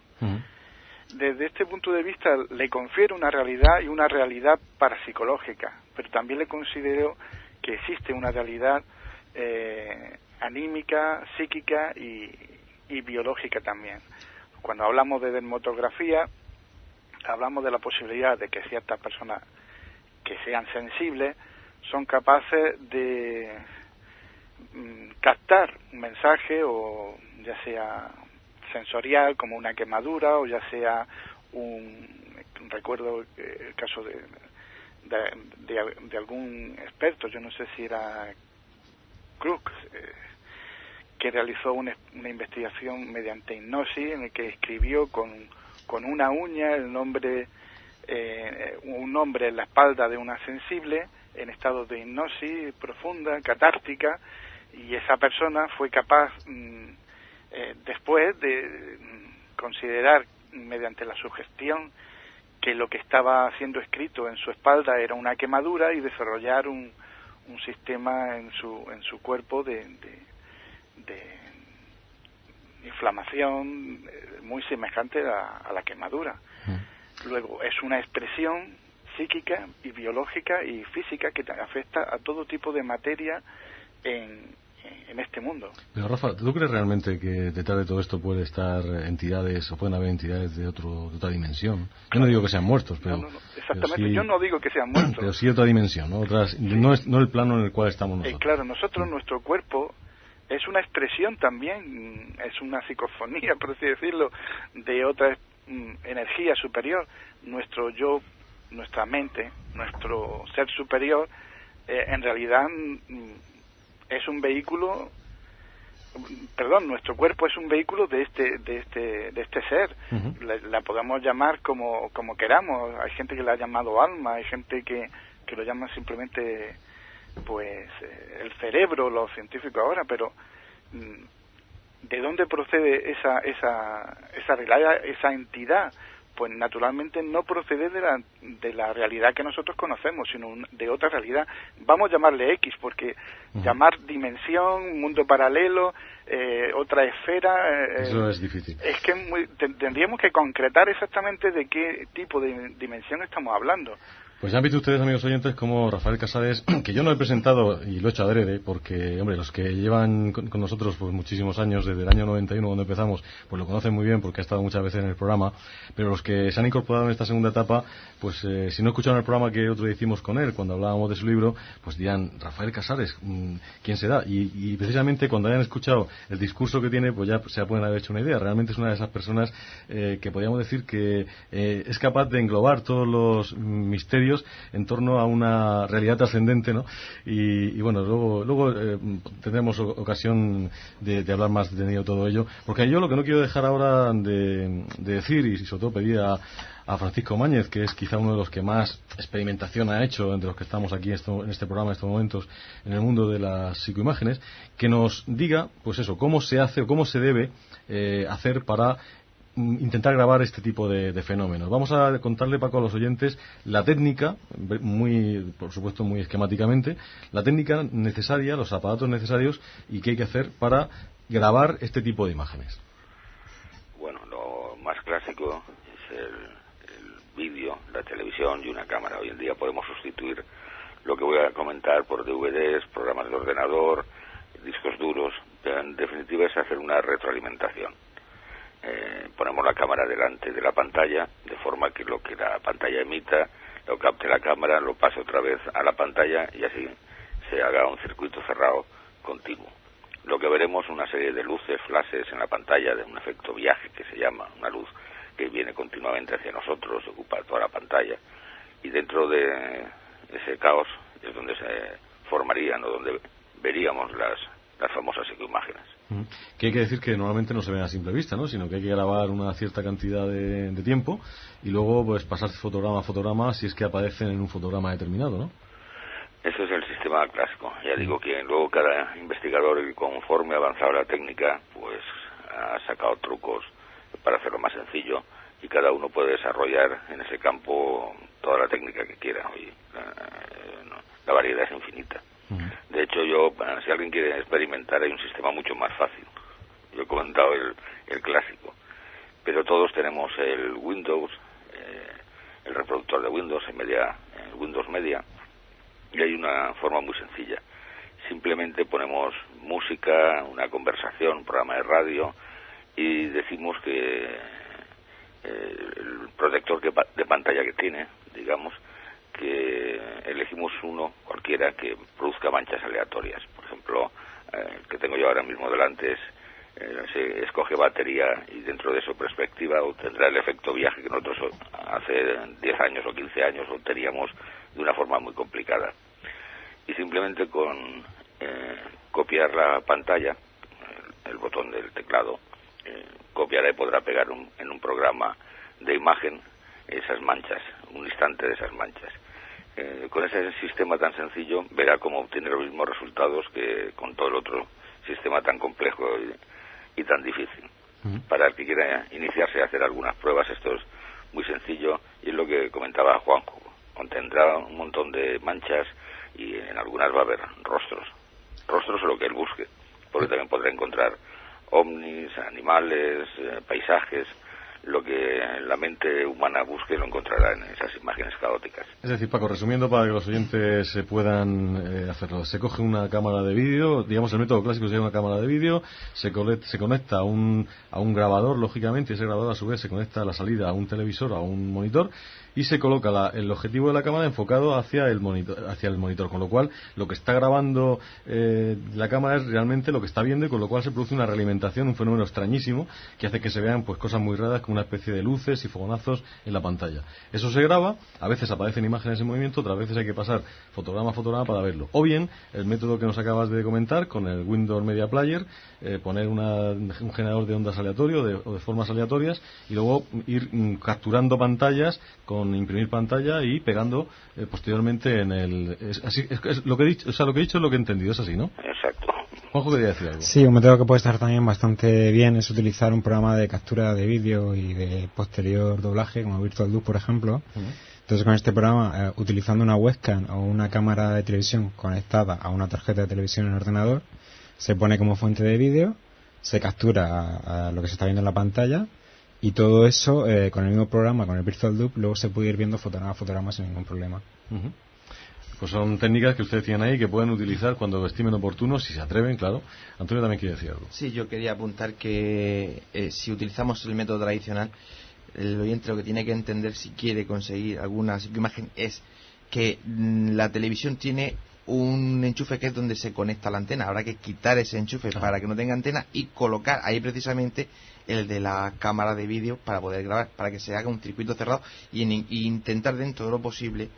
Desde este punto de vista le confiero una realidad y una realidad parapsicológica, pero también le considero que existe una realidad anímica, psíquica y biológica también. Cuando hablamos de dermatografía, hablamos de la posibilidad de que ciertas personas que sean sensibles son capaces de captar un mensaje, o ya sea sensorial como una quemadura, o ya sea recuerdo el caso de algún experto, yo no sé si era Crook, que realizó una investigación mediante hipnosis en el que escribió con una uña un nombre en la espalda de una sensible en estado de hipnosis profunda, catártica, y esa persona fue capaz después de considerar mediante la sugestión que lo que estaba siendo escrito en su espalda era una quemadura y desarrollar un sistema en su cuerpo de inflamación muy semejante a la quemadura. Luego es una expresión psíquica y biológica y física que afecta a todo tipo de materia en este mundo. Pero Rafa, ¿tú crees realmente que detrás de todo esto puede estar entidades, o pueden haber entidades de otra dimensión? Yo no digo que sean muertos, pero... No, exactamente, pero sí, yo no digo que sean muertos. Pero sí otra dimensión, ¿no? No el plano en el cual estamos nosotros. Claro, nuestro cuerpo es una expresión también, es una psicofonía, por así decirlo, de otra energía superior. Nuestro yo, nuestra mente, nuestro ser superior, en realidad es un vehículo, nuestro cuerpo es un vehículo de este ser. La podemos llamar como queramos. Hay gente que la ha llamado alma, hay gente que lo llama simplemente pues el cerebro, los científicos ahora, pero ¿de dónde procede esa entidad? Pues naturalmente no procede de la realidad que nosotros conocemos, sino de otra realidad. Vamos a llamarle X, porque llamar dimensión, mundo paralelo, otra esfera... eso es difícil. Es que tendríamos que concretar exactamente de qué tipo de dimensión estamos hablando. Pues ya han visto ustedes, amigos oyentes, como Rafael Casares, que yo no he presentado, y lo he hecho adrede, porque, hombre, los que llevan con nosotros pues muchísimos años, desde el año 91 cuando empezamos, pues lo conocen muy bien porque ha estado muchas veces en el programa, pero los que se han incorporado en esta segunda etapa, pues si no escucharon el programa que otro día hicimos con él, cuando hablábamos de su libro, pues dirán, Rafael Casares, ¿quién será? Y precisamente cuando hayan escuchado el discurso que tiene, pues ya se pueden haber hecho una idea. Realmente es una de esas personas que podríamos decir que es capaz de englobar todos los misterios en torno a una realidad trascendente, ¿no? Y bueno, luego tendremos ocasión de hablar más detenido de todo ello, porque yo lo que no quiero dejar ahora de decir, y sobre todo pedir a Francisco Máñez, que es quizá uno de los que más experimentación ha hecho entre los que estamos aquí en este programa en estos momentos en el mundo de las psicoimágenes, que nos diga, pues eso, cómo se hace o cómo se debe hacer para intentar grabar este tipo de fenómenos. Vamos a contarle, Paco, a los oyentes la técnica, por supuesto muy esquemáticamente, la técnica necesaria, los aparatos necesarios y qué hay que hacer para grabar este tipo de imágenes. Bueno, lo más clásico es el vídeo, la televisión y una cámara. Hoy en día podemos sustituir lo que voy a comentar por DVDs, programas de ordenador, discos duros. En definitiva es hacer una retroalimentación. Ponemos la cámara delante de la pantalla, de forma que lo que la pantalla emita lo capte la cámara, lo pase otra vez a la pantalla y así se haga un circuito cerrado continuo. Lo que veremos es una serie de luces, flashes en la pantalla, de un efecto viaje que se llama, una luz que viene continuamente hacia nosotros, ocupa toda la pantalla, y dentro de ese caos es donde se formarían o donde veríamos las famosas psicoimágenes. Que hay que decir que normalmente no se ven a simple vista, ¿no? Sino que hay que grabar una cierta cantidad de tiempo y luego pues pasar fotograma a fotograma si es que aparecen en un fotograma determinado, ¿no? Eso es el sistema clásico. Ya digo que luego cada investigador, conforme ha avanzado la técnica, pues ha sacado trucos para hacerlo más sencillo y cada uno puede desarrollar en ese campo toda la técnica que quiera. Hoy la variedad es infinita. De hecho, si alguien quiere experimentar, hay un sistema mucho más fácil. Yo he comentado el clásico, pero todos tenemos el Windows, el reproductor de Windows, el Windows Media, y hay una forma muy sencilla. Simplemente ponemos música, una conversación, un programa de radio, y decimos que el protector de pantalla que tiene, digamos, que elegimos uno cualquiera que produzca manchas aleatorias. Por ejemplo, el que tengo yo ahora mismo delante se escoge batería y dentro de su perspectiva obtendrá el efecto viaje que nosotros hace 10 años o 15 años obteníamos de una forma muy complicada. Y simplemente con copiar la pantalla, el botón del teclado, copiará y podrá pegar en un programa de imagen esas manchas, un instante de esas manchas. Con ese sistema tan sencillo verá cómo obtiene los mismos resultados que con todo el otro sistema tan complejo y tan difícil. Para el que quiera iniciarse a hacer algunas pruebas, esto es muy sencillo y es lo que comentaba Juanjo. Contendrá un montón de manchas y en algunas va a haber rostros o lo que él busque, porque también podrá encontrar ovnis, animales, paisajes. Lo que la mente humana busque lo encontrará en esas imágenes caóticas. Es decir, Paco, resumiendo para que los oyentes se puedan hacerlo, se coge una cámara de vídeo, digamos el método clásico sería una cámara de vídeo, se conecta a un grabador, lógicamente, y ese grabador a su vez se conecta a la salida a un televisor, a un monitor, y se coloca el objetivo de la cámara enfocado hacia el monitor, con lo cual lo que está grabando la cámara es realmente lo que está viendo y con lo cual se produce una realimentación, un fenómeno extrañísimo que hace que se vean pues cosas muy raras como una especie de luces y fogonazos en la pantalla. Eso se graba, a veces aparecen imágenes en movimiento, otras veces hay que pasar fotograma a fotograma para verlo. O bien, el método que nos acabas de comentar con el Windows Media Player, poner un generador de ondas aleatorio o de formas aleatorias y luego ir capturando pantallas con imprimir pantalla y pegando posteriormente en el... Es lo que he dicho, o sea, lo que he dicho es lo que he entendido, es así, ¿no? Exacto. Juanjo quería decir algo. Sí, un método que puede estar también bastante bien es utilizar un programa de captura de vídeo y de posterior doblaje, como Virtual Dub, por ejemplo. Entonces, con este programa, utilizando una webcam o una cámara de televisión conectada a una tarjeta de televisión en el ordenador, se pone como fuente de vídeo, se captura a lo que se está viendo en la pantalla Y todo eso, con el mismo programa, con el Virtual Loop, luego se puede ir viendo fotograma a fotograma sin ningún problema. Uh-huh. Pues son técnicas que ustedes tienen ahí que pueden utilizar cuando estimen oportuno, si se atreven, claro. Antonio también quiere decir algo. Sí, yo quería apuntar que si utilizamos el método tradicional, el oyente lo que tiene que entender si quiere conseguir alguna imagen es que la televisión tiene un enchufe que es donde se conecta la antena. Habrá que quitar ese enchufe para que no tenga antena y colocar ahí precisamente el de la cámara de vídeo para poder grabar, para que se haga un circuito cerrado y intentar dentro de lo posible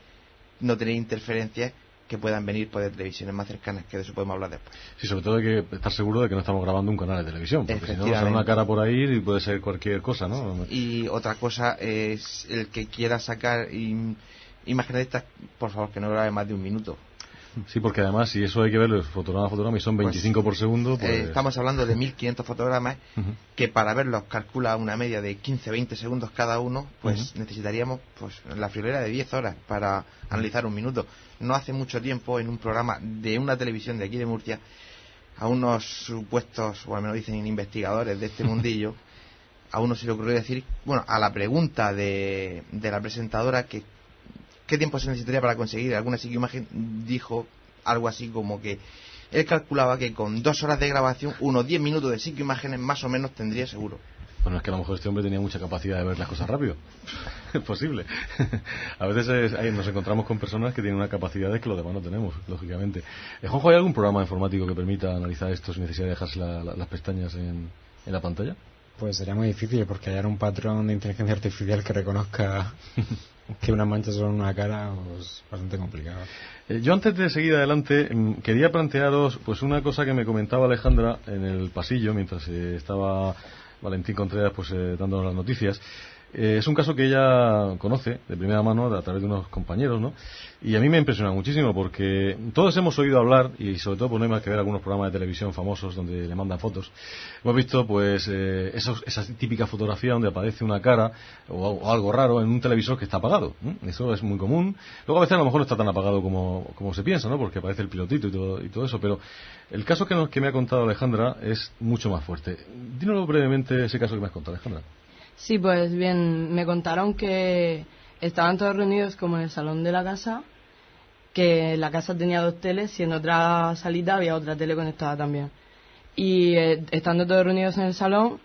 no tener interferencias que puedan venir por televisiones más cercanas, que de eso podemos hablar después. Sí, sobre todo hay que estar seguro de que no estamos grabando un canal de televisión, porque si no sale una cara por ahí y puede ser cualquier cosa, ¿no? Y otra cosa es el que quiera sacar imágenes de estas, por favor, que no grabe más de un minuto. Sí, porque además, si eso hay que verlo fotograma a fotograma y son 25 por segundo, pues... estamos hablando de 1500 fotogramas, que para verlos calcula una media de 15-20 segundos cada uno, pues necesitaríamos pues la friolera de 10 horas para analizar un minuto. No hace mucho tiempo, en un programa de una televisión de aquí de Murcia, a unos supuestos, o al menos dicen investigadores de este mundillo, a uno se le ocurrió decir, bueno, a la pregunta de la presentadora que ¿qué tiempo se necesitaría para conseguir alguna psicoimagen? Dijo algo así como que él calculaba que con 2 horas de grabación, unos 10 minutos de psicoimágenes más o menos tendría seguro. Bueno, es que a lo mejor este hombre tenía mucha capacidad de ver las cosas rápido. Es posible. A veces nos encontramos con personas que tienen una capacidad que los demás no tenemos, lógicamente. Juanjo, ¿hay algún programa informático que permita analizar esto sin necesidad de dejarse las pestañas en la pantalla? Pues sería muy difícil, porque hallar un patrón de inteligencia artificial que reconozca que una mancha sobre una cara es bastante complicado. Yo antes de seguir adelante quería plantearos pues una cosa que me comentaba Alejandra en el pasillo mientras estaba Valentín Contreras pues dándonos las noticias. Es un caso que ella conoce de primera mano a través de unos compañeros, ¿no? Y a mí me ha impresionado muchísimo porque todos hemos oído hablar, y sobre todo ponemos que ver algunos programas de televisión famosos donde le mandan fotos. Hemos visto pues esa típica fotografía donde aparece una cara o algo raro en un televisor que está apagado. Eso es muy común. Luego a veces a lo mejor no está tan apagado como se piensa, ¿no? Porque aparece el pilotito y todo eso. Pero el caso que me ha contado Alejandra es mucho más fuerte. Dínoslo brevemente ese caso que me has contado, Alejandra. Sí, pues bien, me contaron que estaban todos reunidos como en el salón de la casa, que la casa tenía 2 teles y en otra salita había otra tele conectada también. Y estando todos reunidos en el salón,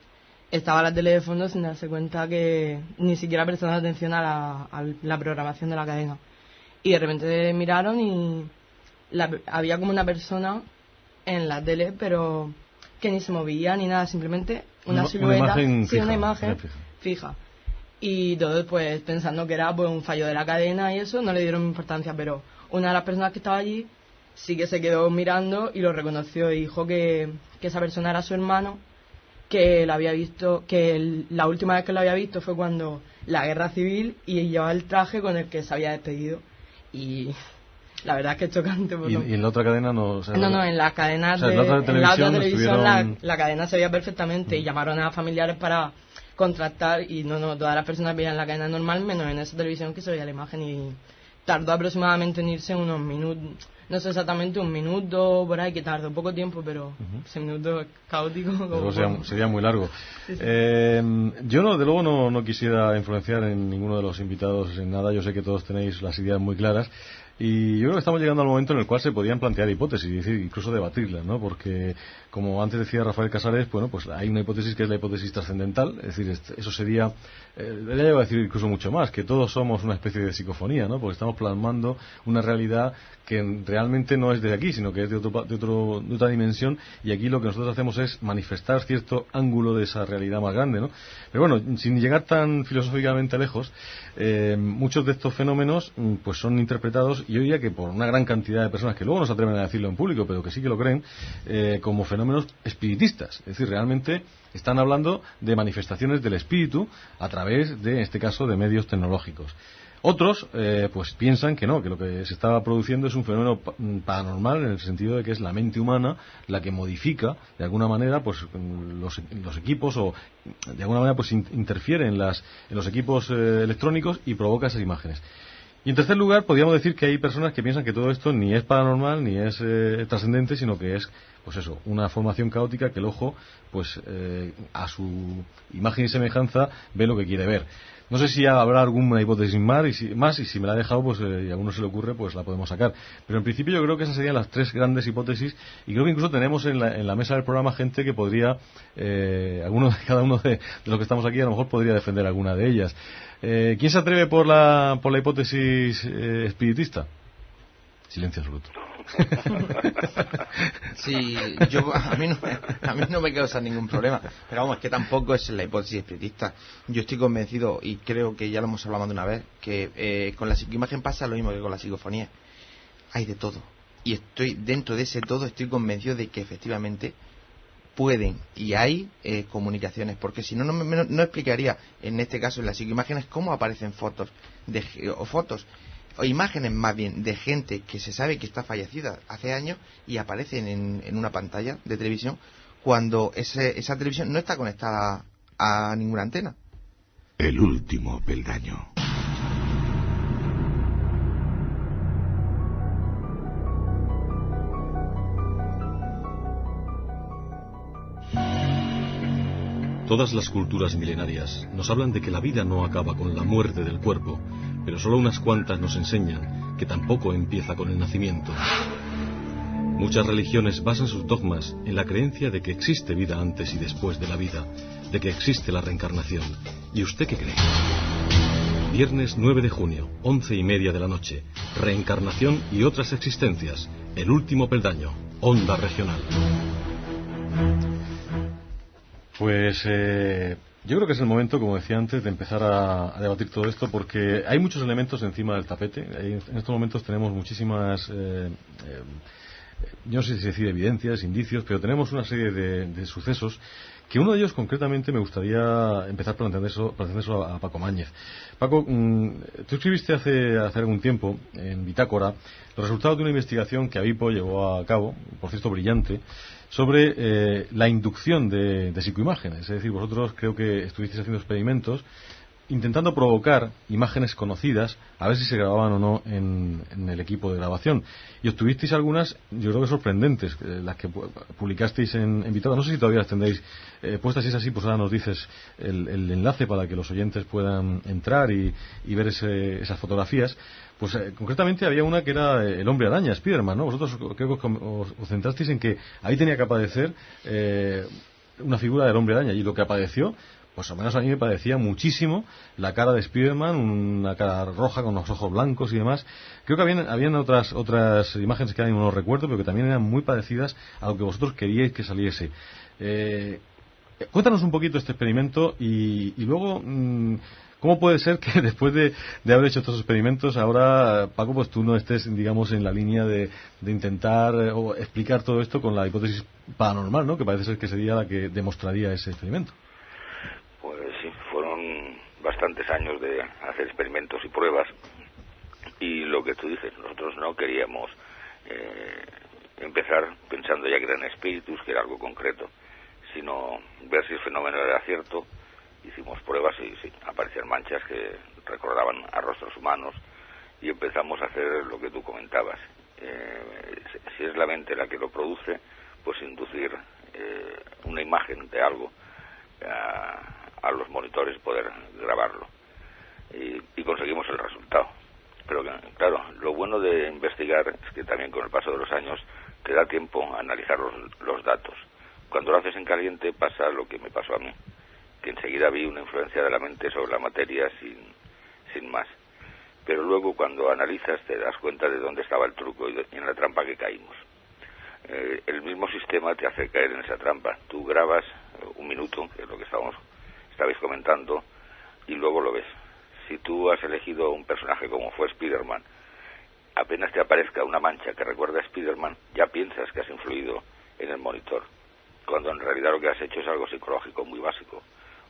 estaba la tele de fondo sin darse cuenta que ni siquiera prestaban atención a la programación de la cadena. Y de repente miraron y había como una persona en la tele, pero que ni se movía ni nada, simplemente una silueta, una imagen fija. Y todos pues pensando que era pues un fallo de la cadena y eso, no le dieron importancia, pero una de las personas que estaba allí sí que se quedó mirando y lo reconoció y dijo que esa persona era su hermano, que lo había visto, que la última vez que lo había visto fue cuando la guerra civil y llevaba el traje con el que se había despedido. Y la verdad es que es chocante. ¿Y en la otra cadena no? O sea, no, en las cadenas en la otra televisión la cadena se veía perfectamente y llamaron a familiares para contratar y todas las personas veían la cadena normal menos en esa televisión que se veía la imagen y tardó aproximadamente en irse unos minutos, no sé exactamente un minuto por ahí, que tardó poco tiempo, pero ese minuto es caótico. Sería muy largo. Sí. Yo de luego no quisiera influenciar en ninguno de los invitados en nada. Yo sé que todos tenéis las ideas muy claras. Y yo creo que estamos llegando al momento en el cual se podían plantear hipótesis, es decir, incluso debatirlas, ¿no? Porque, como antes decía Rafael Casares, bueno, pues hay una hipótesis que es la hipótesis trascendental, es decir, eso sería, ella iba a decir incluso mucho más, que todos somos una especie de psicofonía, ¿no? Porque estamos plasmando una realidad que realmente no es de aquí, sino que es de otra dimensión, y aquí lo que nosotros hacemos es manifestar cierto ángulo de esa realidad más grande, ¿no? Pero bueno, sin llegar tan filosóficamente lejos, muchos de estos fenómenos pues son interpretados, y yo diría que por una gran cantidad de personas que luego no se atreven a decirlo en público, pero que sí que lo creen, como fenómenos espiritistas. Es decir, realmente están hablando de manifestaciones del espíritu a través de, en este caso, de medios tecnológicos. Otros pues piensan que no, que lo que se estaba produciendo es un fenómeno paranormal, en el sentido de que es la mente humana la que modifica de alguna manera pues los equipos, o de alguna manera pues interfiere en los equipos electrónicos y provoca esas imágenes. Y en tercer lugar, podríamos decir que hay personas que piensan que todo esto ni es paranormal ni es trascendente, sino que es, pues eso, una formación caótica que el ojo, pues a su imagen y semejanza ve lo que quiere ver. No sé si habrá alguna hipótesis más y si me la ha dejado, pues y a alguno se le ocurre, pues la podemos sacar. Pero en principio yo creo que esas serían las tres grandes hipótesis, y creo que incluso tenemos en la mesa del programa gente que podría, cada uno de los que estamos aquí a lo mejor podría defender alguna de ellas. ¿Quién se atreve por la hipótesis espiritista? Silencio absoluto. Sí, a mí no me causa ningún problema, pero vamos, es que tampoco es la hipótesis espiritista. Yo estoy convencido, y creo que ya lo hemos hablado más de una vez, que con la psicoimagen pasa lo mismo que con la psicofonía. Hay de todo, y dentro de ese todo estoy convencido de que efectivamente pueden y hay comunicaciones, porque si no, no explicaría en este caso en las psicoimágenes cómo aparecen fotos o imágenes más bien de gente que se sabe que está fallecida hace años y aparecen en una pantalla de televisión cuando esa televisión no está conectada a ninguna antena. El último peldaño. Todas las culturas milenarias nos hablan de que la vida no acaba con la muerte del cuerpo, pero solo unas cuantas nos enseñan que tampoco empieza con el nacimiento. Muchas religiones basan sus dogmas en la creencia de que existe vida antes y después de la vida, de que existe la reencarnación. ¿Y usted qué cree? Viernes 9 de junio, 11:30 de la noche. Reencarnación y otras existencias. El último peldaño. Onda Regional. Pues yo creo que es el momento, como decía antes, de empezar a debatir todo esto, porque hay muchos elementos encima del tapete. En estos momentos tenemos muchísimas, yo no sé si decir evidencias, indicios, pero tenemos una serie de sucesos que uno de ellos concretamente me gustaría empezar planteando eso a Paco Máñez. Paco, tú escribiste hace algún tiempo en Bitácora los resultados de una investigación que Avipo llevó a cabo, por cierto brillante, sobre la inducción de psicoimágenes. Es decir, vosotros creo que estuvisteis haciendo experimentos intentando provocar imágenes conocidas, a ver si se grababan o no en el equipo de grabación. Y obtuvisteis algunas, yo creo que sorprendentes, las que publicasteis en Bitácora. No sé si todavía las tendréis puestas. Si es así, pues ahora nos dices el enlace para que los oyentes puedan entrar y ver esas fotografías. Pues concretamente había una que era el hombre araña, Spiderman, ¿no? Vosotros creo que os centrasteis en que ahí tenía que aparecer una figura del hombre araña, y lo que apareció, pues al menos a mí me parecía muchísimo la cara de Spiderman, una cara roja con los ojos blancos y demás. Creo que habían otras imágenes que ahora mismo no recuerdo, pero que también eran muy parecidas a lo que vosotros queríais que saliese. Cuéntanos un poquito este experimento y luego ¿cómo puede ser que después de haber hecho estos experimentos ahora, Paco, pues tú no estés, digamos, en la línea de intentar o explicar todo esto con la hipótesis paranormal, ¿no? Que parece ser que sería la que demostraría ese experimento. Pues sí, fueron bastantes años de hacer experimentos y pruebas, y lo que tú dices, nosotros no queríamos empezar pensando ya que eran espíritus, que era algo concreto, sino ver si el fenómeno era cierto. Hicimos pruebas y sí, aparecían manchas que recordaban a rostros humanos, y empezamos a hacer lo que tú comentabas. Si es la mente la que lo produce, pues inducir una imagen de algo a los monitores y poder grabarlo. Y conseguimos el resultado. Pero claro, lo bueno de investigar es que también con el paso de los años te da tiempo a analizar los datos. Cuando lo haces en caliente pasa lo que me pasó a mí, que enseguida vi una influencia de la mente sobre la materia sin más. Pero luego cuando analizas te das cuenta de dónde estaba el truco y en la trampa que caímos. El mismo sistema te hace caer en esa trampa. Tú grabas un minuto, que es lo que estabais comentando, y luego lo ves. Si tú has elegido un personaje como fue Spiderman, apenas te aparezca una mancha que recuerda a Spiderman, ya piensas que has influido en el monitor, cuando en realidad lo que has hecho es algo psicológico muy básico.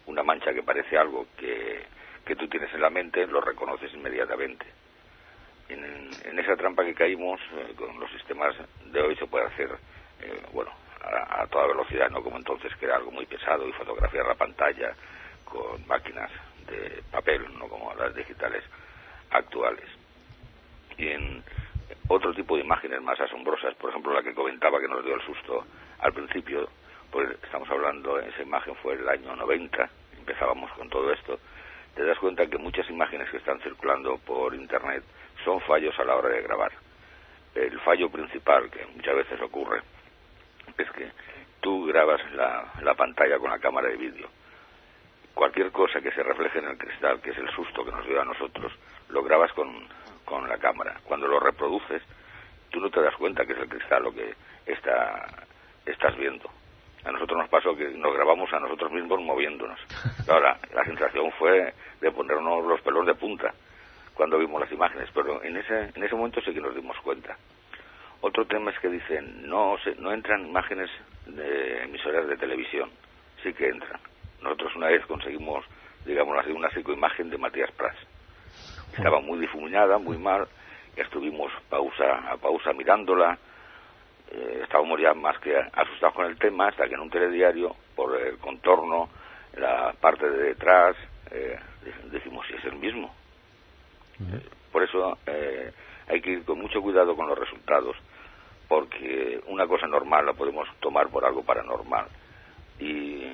Una mancha que parece algo que tú tienes en la mente, lo reconoces inmediatamente. En esa trampa que caímos, con los sistemas de hoy se puede hacer, a toda velocidad, no como entonces, que era algo muy pesado, y fotografiar la pantalla con máquinas de papel, no como las digitales actuales. y en otro tipo de imágenes más asombrosas, por ejemplo la que comentaba que nos dio el susto al principio, pues estamos hablando, esa imagen fue el año 90, empezábamos con todo esto. Te das cuenta que muchas imágenes que están circulando por internet son fallos a la hora de grabar. El fallo principal que muchas veces ocurre es que tú grabas la pantalla con la cámara de vídeo. Cualquier cosa que se refleje en el cristal, que es el susto que nos dio a nosotros, lo grabas con la cámara. Cuando lo reproduces, tú no te das cuenta que es el cristal lo que estás viendo. A nosotros nos pasó que nos grabamos a nosotros mismos moviéndonos. Ahora, la sensación fue de ponernos los pelos de punta cuando vimos las imágenes, pero en ese momento sí que nos dimos cuenta. Otro tema es que dicen, no entran imágenes de emisoras de televisión. Sí que entran. Nosotros una vez conseguimos, digamos así, una psicoimagen de Matías Prats. Estaba muy difuminada, muy mal, y estuvimos pausa a pausa mirándola. Estábamos ya más que asustados con el tema, hasta que en un telediario, por el contorno, la parte de detrás, decimos si es el mismo. Por eso hay que ir con mucho cuidado con los resultados, porque una cosa normal la podemos tomar por algo paranormal y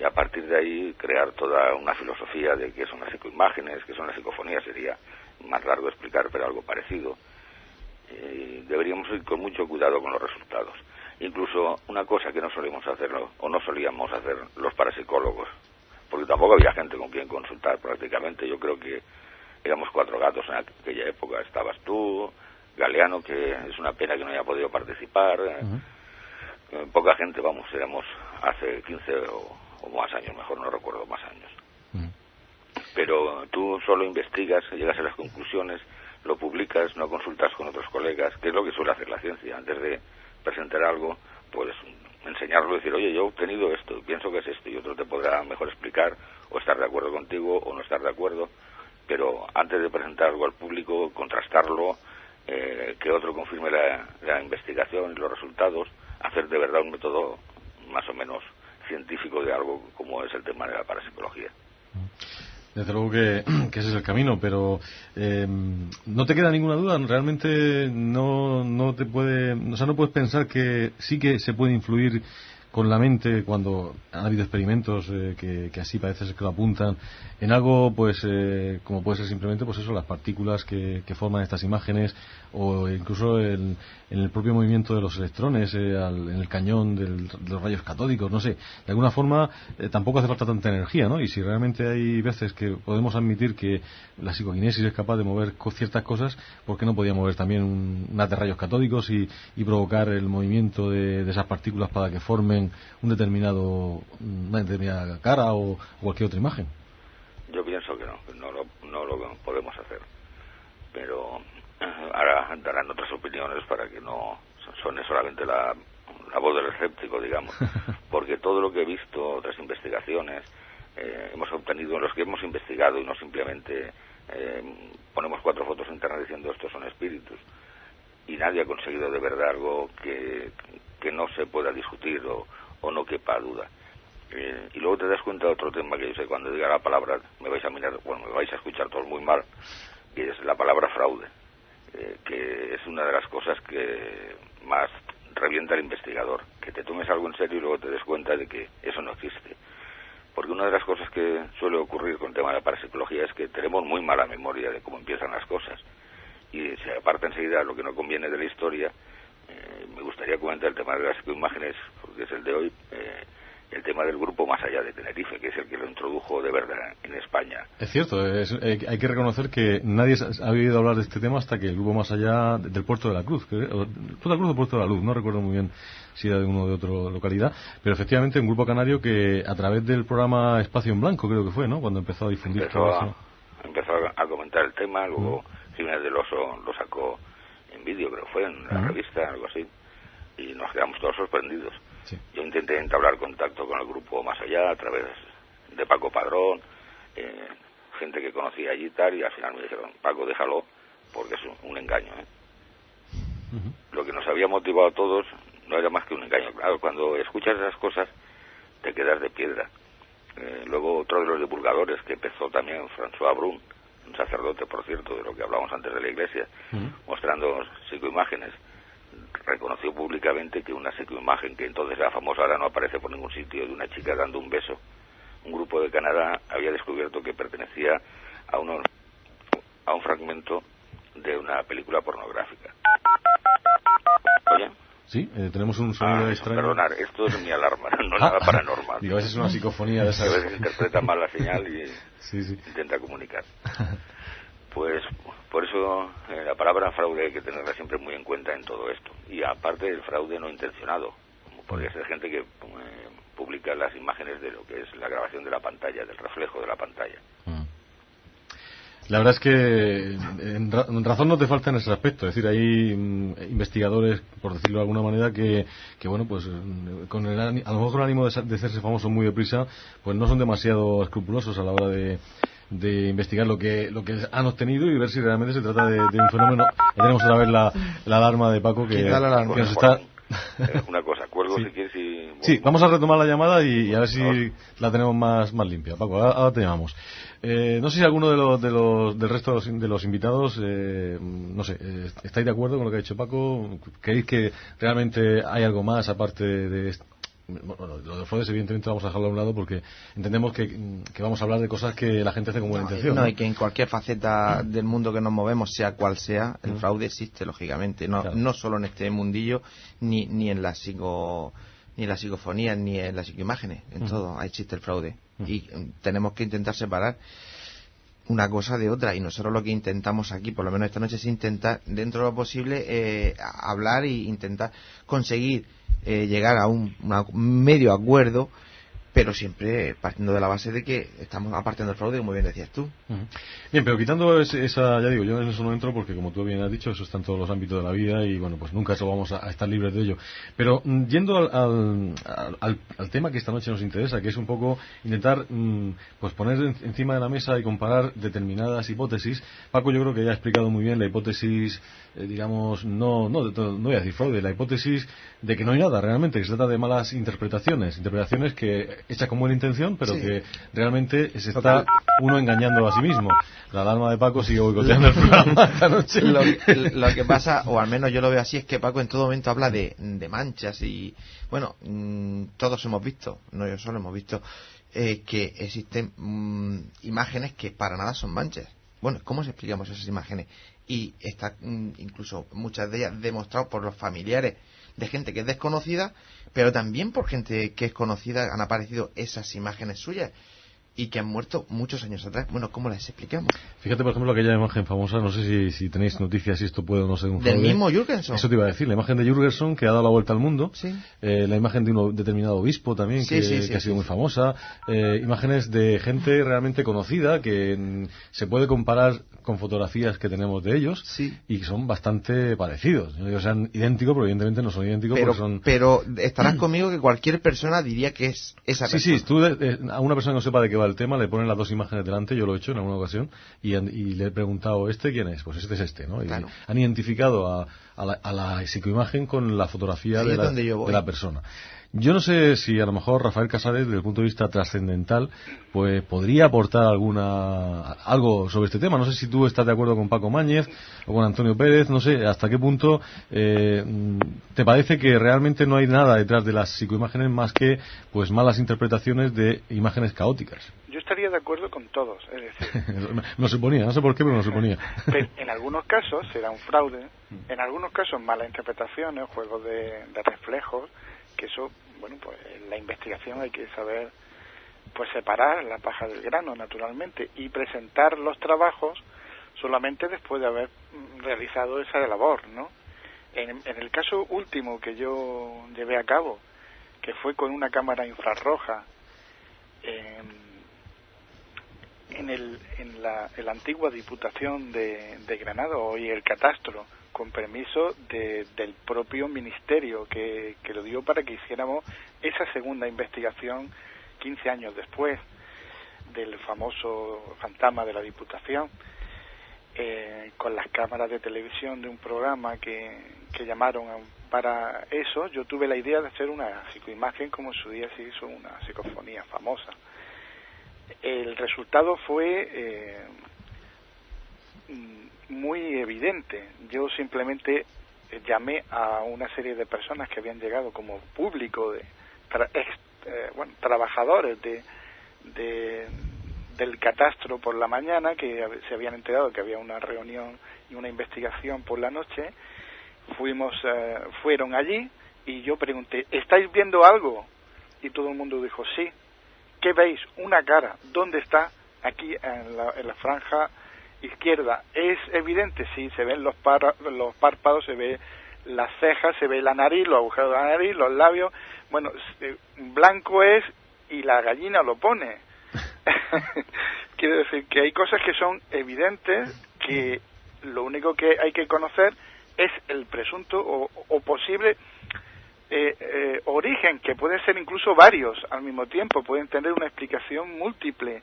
a partir de ahí crear toda una filosofía de qué son las psicoimágenes, qué son las psicofonías. Sería más largo explicar, pero algo parecido. Deberíamos ir con mucho cuidado con los resultados. Incluso una cosa que no solíamos hacerlo, o no solíamos hacer los parapsicólogos, porque tampoco había gente con quien consultar prácticamente. Yo creo que éramos 4 gatos en aquella época. Estabas tú, Galeano, que es una pena que no haya podido participar. Poca gente, vamos, éramos hace 15 o más años, mejor no recuerdo más años. Pero tú solo investigas, llegas a las conclusiones, lo publicas, no consultas con otros colegas, que es lo que suele hacer la ciencia. Antes de presentar algo, pues enseñarlo y decir, oye, yo he obtenido esto, pienso que es esto, y otro te podrá mejor explicar, o estar de acuerdo contigo, o no estar de acuerdo. Pero antes de presentar algo al público, contrastarlo, que otro confirme la investigación y los resultados, hacer de verdad un método más o menos científico de algo como es el tema de la parapsicología. Desde luego que ese es el camino, pero no te queda ninguna duda. Realmente no te puede, o sea, no puedes pensar que sí que se puede influir con la mente cuando han habido experimentos que así parece ser que lo apuntan en algo, pues como puede ser simplemente pues eso, las partículas que forman estas imágenes, o incluso en el propio movimiento de los electrones en el cañón de los rayos catódicos, no sé, de alguna forma tampoco hace falta tanta energía, ¿no? Y si realmente hay veces que podemos admitir que la psicoquinesis es capaz de mover ciertas cosas, ¿por qué no podía mover también un haz de rayos catódicos y provocar el movimiento de esas partículas para que formen una determinada cara o cualquier otra imagen? Yo pienso que no lo podemos hacer, pero ahora darán otras opiniones para que no suene solamente la voz del escéptico, digamos, porque todo lo que he visto, otras investigaciones, hemos obtenido, en los que hemos investigado, y no simplemente ponemos 4 fotos en internet diciendo estos son espíritus, y nadie ha conseguido de verdad algo que no se pueda discutir o no quepa duda. Y luego te das cuenta de otro tema que yo sé, cuando diga la palabra me vais a escuchar todos muy mal, que es la palabra fraude, que es una de las cosas que más revienta al investigador, que te tomes algo en serio y luego te des cuenta de que eso no existe. Porque una de las cosas que suele ocurrir con el tema de la parapsicología es que tenemos muy mala memoria de cómo empiezan las cosas, y se aparta enseguida lo que no conviene de la historia. Me gustaría comentar el tema de las psicoimágenes, porque es el de hoy, el tema del grupo Más Allá de Tenerife, que es el que lo introdujo de verdad en España. Es cierto, hay que reconocer que nadie ha oído hablar de este tema hasta que el grupo Más Allá del Puerto de la Cruz, Puerto de la Cruz o Puerto de la Luz, no recuerdo muy bien si era de uno o de otra localidad, pero efectivamente un grupo canario que a través del programa Espacio en Blanco, creo que fue, ¿no?, cuando empezó a difundir todo eso. Empezó a comentar el tema, luego Jiménez del Oso lo sacó en vídeo, creo que fue, en la revista, algo así, y nos quedamos todos sorprendidos. Sí. Yo intenté entablar contacto con el grupo Más Allá a través de Paco Padrón, gente que conocía allí y tal, y al final me dijeron, Paco, déjalo, porque es un engaño. Lo que nos había motivado a todos no era más que un engaño. Claro, cuando escuchas esas cosas te quedas de piedra. Luego otro de los divulgadores que empezó también, François Brun, un sacerdote, por cierto, de lo que hablábamos antes de la Iglesia, mostrando psicoimágenes, reconoció públicamente que una psicoimagen que entonces era famosa, ahora no aparece por ningún sitio, de una chica dando un beso, un grupo de Canadá había descubierto que pertenecía a un fragmento de una película pornográfica. ¿Oye? Sí, tenemos un sonido extraño. Perdonar, esto es mi alarma, no es nada paranormal. Digo, a veces es una psicofonía de esas. A veces interpreta mal la señal y sí. intenta comunicar. Pues por eso la palabra fraude hay que tenerla siempre muy en cuenta en todo esto. Y aparte el fraude no intencionado, como podría ser gente que publica las imágenes de lo que es la grabación de la pantalla, del reflejo de la pantalla. La verdad es que en razón no te falta en ese aspecto. Es decir, hay investigadores, por decirlo de alguna manera, que bueno, pues con a lo mejor con el ánimo de hacerse famosos muy deprisa, pues no son demasiado escrupulosos a la hora de investigar lo que han obtenido y ver si realmente se trata de un fenómeno. Ya tenemos otra vez la alarma de Paco que nos está... Una cosa, cuelgo sí. Si quieres y... Sí, vamos a retomar la llamada y a ver si la tenemos más limpia. Paco, ahora te llamamos. No sé si alguno del resto de los invitados, no sé, ¿estáis de acuerdo con lo que ha dicho Paco? ¿Creéis que realmente hay algo más aparte de esto? Bueno, lo de fraudes evidentemente vamos a dejarlo a un lado porque entendemos que vamos a hablar de cosas que la gente hace con buena intención. No, y que en cualquier faceta del mundo que nos movemos, sea cual sea, el fraude existe, lógicamente. No solo en este mundillo, ni en la psicofonía, ni en las psicoimágenes. En todo existe el fraude. Y tenemos que intentar separar una cosa de otra, y nosotros lo que intentamos aquí, por lo menos esta noche, es intentar, dentro de lo posible, hablar e intentar conseguir llegar a un medio acuerdo, pero siempre partiendo de la base de que estamos apartando el fraude, como bien decías tú. Bien, pero quitando esa, ya digo, yo en eso no entro porque, como tú bien has dicho, eso está en todos los ámbitos de la vida y, bueno, pues nunca eso vamos a estar libres de ello. Pero yendo al tema que esta noche nos interesa, que es un poco intentar pues poner encima de la mesa y comparar determinadas hipótesis. Paco, yo creo que ya ha explicado muy bien la hipótesis, digamos, no voy a decir fraude, la hipótesis de que no hay nada realmente, que se trata de malas interpretaciones que hechas con buena intención, pero que realmente se está uno engañando a sí mismo. La alarma de Paco sigue boicoteando el programa esta noche. Lo que pasa, o al menos yo lo veo así, es que Paco en todo momento habla de manchas y, bueno, todos hemos visto, no yo solo hemos visto, que existen imágenes que para nada son manchas. Bueno, ¿cómo explicamos esas imágenes? Y está incluso muchas de ellas demostrado por los familiares de gente que es desconocida, pero también por gente que es conocida han aparecido esas imágenes suyas y que han muerto muchos años atrás. Bueno, ¿cómo las explicamos? Fíjate, por ejemplo, aquella imagen famosa, no sé si tenéis noticias si esto puede o no ser un fraude. Del mismo Jürgenson. Eso te iba a decir, la imagen de Jürgenson que ha dado la vuelta al mundo, sí. La imagen de un determinado obispo también que ha sido muy famosa, imágenes de gente realmente conocida que se puede comparar con fotografías que tenemos de ellos y que son bastante parecidos. No digo que sean idénticos, pero evidentemente no son idénticos. Pero estarás conmigo que cualquier persona diría que es esa persona. Sí, tú a una persona que no sepa de qué va el tema le ponen las dos imágenes delante, yo lo he hecho en alguna ocasión, y le he preguntado, ¿este quién es? Pues este es este, ¿no? Y claro. Han identificado a la psicoimagen con la fotografía de la persona. Yo no sé si a lo mejor Rafael Casares, desde el punto de vista trascendental, pues podría aportar algo sobre este tema. No sé si tú estás de acuerdo con Paco Máñez o con Antonio Pérez, no sé hasta qué punto te parece que realmente no hay nada detrás de las psicoimágenes más que pues malas interpretaciones de imágenes caóticas. Yo estaría de acuerdo con todos, es decir... No suponía, no sé por qué, pero no suponía. Pero en algunos casos será un fraude, en algunos casos malas interpretaciones, juegos de reflejos, que eso, bueno, pues en la investigación hay que saber pues separar la paja del grano, naturalmente, y presentar los trabajos solamente después de haber realizado esa labor, ¿no? En el caso último que yo llevé a cabo, que fue con una cámara infrarroja en la antigua Diputación de Granada, hoy el Catastro, con permiso del propio ministerio que lo dio para que hiciéramos esa segunda investigación 15 años después del famoso fantasma de la Diputación, con las cámaras de televisión de un programa que llamaron para eso. Yo tuve la idea de hacer una psicoimagen como en su día se hizo una psicofonía. 'Sinfonía' famosa. El resultado fue, muy evidente. Yo simplemente llamé a una serie de personas que habían llegado como público, trabajadores del catastro por la mañana, que se habían enterado que había una reunión y una investigación por la noche. Fueron allí y yo pregunté, ¿estáis viendo algo? Y todo el mundo dijo, sí. ¿Qué veis? Una cara. ¿Dónde está? Aquí en la franja izquierda. ¿Es evidente? Sí, se ven los párpados, se ve las cejas, se ve la nariz, los agujeros de la nariz, los labios. Bueno, blanco es y la gallina lo pone. Quiero decir que hay cosas que son evidentes, que lo único que hay que conocer es el presunto o posible origen, que pueden ser incluso varios al mismo tiempo, pueden tener una explicación múltiple.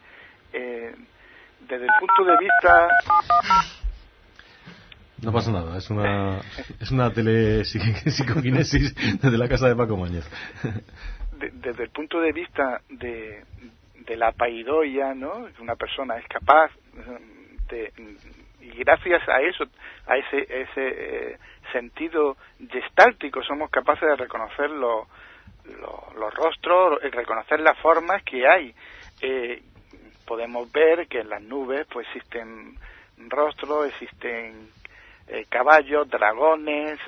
Desde el punto de vista... No pasa nada, es una telepsicoquinesis desde la casa de Paco Mañez. Desde el punto de vista de la paidoia, ¿no? Una persona es capaz y gracias a eso, a ese sentido gestáltico, somos capaces de reconocer los rostros, reconocer las formas que hay. Podemos ver que en las nubes pues existen rostros, existen caballos, dragones,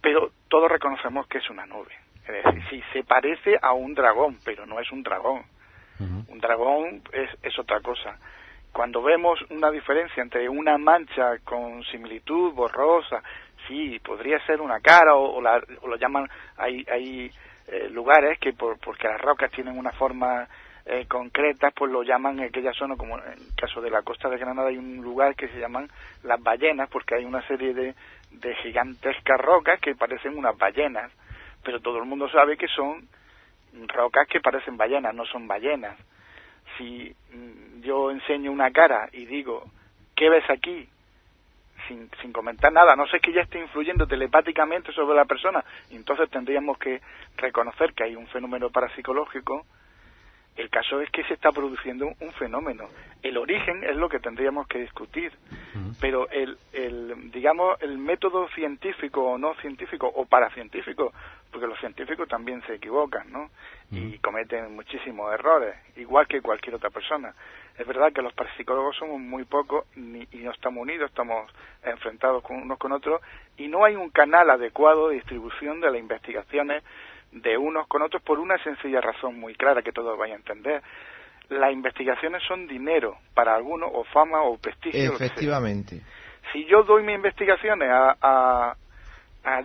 pero todos reconocemos que es una nube. Es decir, sí, se parece a un dragón, pero no es un dragón. Uh-huh. Un dragón es otra cosa. Cuando vemos una diferencia entre una mancha con similitud borrosa, sí, podría ser una cara, o lo llaman, hay lugares que porque las rocas tienen una forma concretas, pues lo llaman en aquella zona, como en el caso de la costa de Granada hay un lugar que se llaman las ballenas, porque hay una serie de gigantescas rocas que parecen unas ballenas, pero todo el mundo sabe que son rocas que parecen ballenas, no son ballenas. Si yo enseño una cara y digo, ¿qué ves aquí? Sin comentar nada, no sé, que ya esté influyendo telepáticamente sobre la persona, entonces tendríamos que reconocer que hay un fenómeno parapsicológico. El caso es que se está produciendo un fenómeno. El origen es lo que tendríamos que discutir, pero el método científico o no científico o paracientífico, porque los científicos también se equivocan, ¿no? Y cometen muchísimos errores, igual que cualquier otra persona. Es verdad que los parapsicólogos somos muy pocos y no estamos unidos, estamos enfrentados unos con otros, y no hay un canal adecuado de distribución de las investigaciones de unos con otros, por una sencilla razón muy clara que todos vayan a entender. Las investigaciones son dinero para algunos, o fama o prestigio. Efectivamente. Si yo doy mis investigaciones a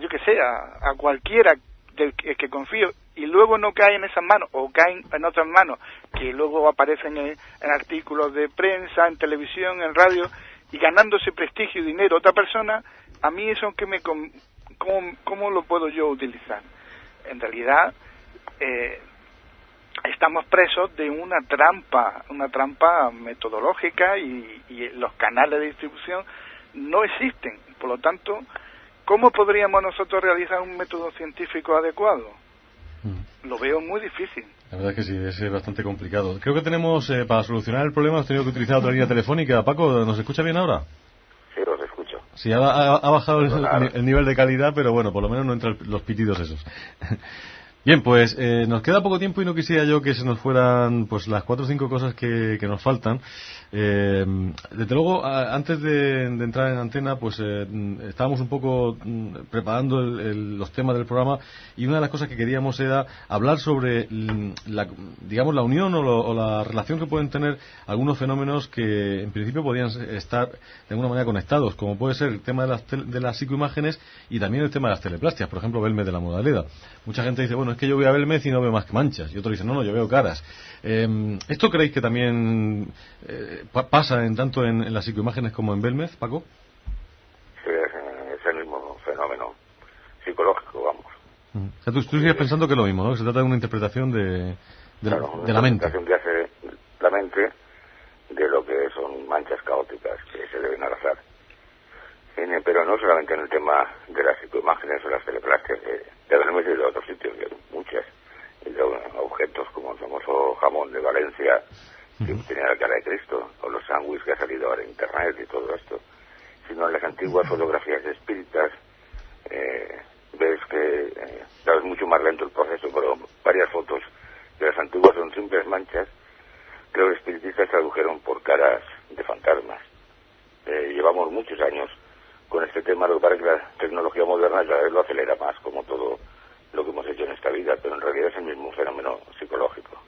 yo que sé, a cualquiera del que confío, y luego no cae en esas manos, o caen en otras manos, que luego aparecen en artículos de prensa, en televisión, en radio, y ganándose prestigio y dinero otra persona, a mí eso que ¿cómo lo puedo yo utilizar? En realidad estamos presos de una trampa metodológica, y los canales de distribución no existen. Por lo tanto, ¿cómo podríamos nosotros realizar un método científico adecuado? Lo veo muy difícil. La verdad es que sí, es bastante complicado. Creo que tenemos, para solucionar el problema, hemos tenido que utilizar otra línea telefónica. Paco, ¿nos escucha bien ahora? Sí, los escucho. Sí, ha bajado el nivel de calidad, pero bueno, por lo menos no entran los pitidos esos. Bien, pues nos queda poco tiempo y no quisiera yo que se nos fueran pues las 4 o 5 cosas que nos faltan. Desde luego, antes de entrar en antena, pues estábamos un poco preparando los temas del programa, y una de las cosas que queríamos era hablar sobre la unión o la relación que pueden tener algunos fenómenos que en principio podrían estar de alguna manera conectados, como puede ser el tema de las psicoimágenes y también el tema de las teleplastias. Por ejemplo, Belmez de la Moraleda. Mucha gente dice, bueno, es que yo voy a Belmez y no veo más que manchas, y otros dicen, no, yo veo caras. ¿Esto creéis que también pasa tanto en las psicoimágenes como en Belmez, Paco? Sí, es el mismo fenómeno psicológico, vamos. O sea, tú sigues pensando que es lo mismo, ¿no? Que se trata de una interpretación de la mente. Una interpretación que hace la mente de lo que son manchas caóticas que se deben arrasar. Pero no solamente en el tema de las psicoimágenes o las teleplastias de Belmez y de otros sitios, que hay muchas, y de objetos como el famoso jamón de Valencia, que tenía la cara de Cristo, o los sándwiches que ha salido ahora en internet y todo esto, sino en las antiguas fotografías espíritas. Ves que claro, es mucho más lento el proceso, pero varias fotos de las antiguas son simples manchas que los espiritistas tradujeron por caras de fantasmas. Llevamos muchos años con este tema, lo que pasa es que la tecnología moderna cada vez lo acelera más, como todo lo que hemos hecho en esta vida, pero en realidad es el mismo fenómeno psicológico.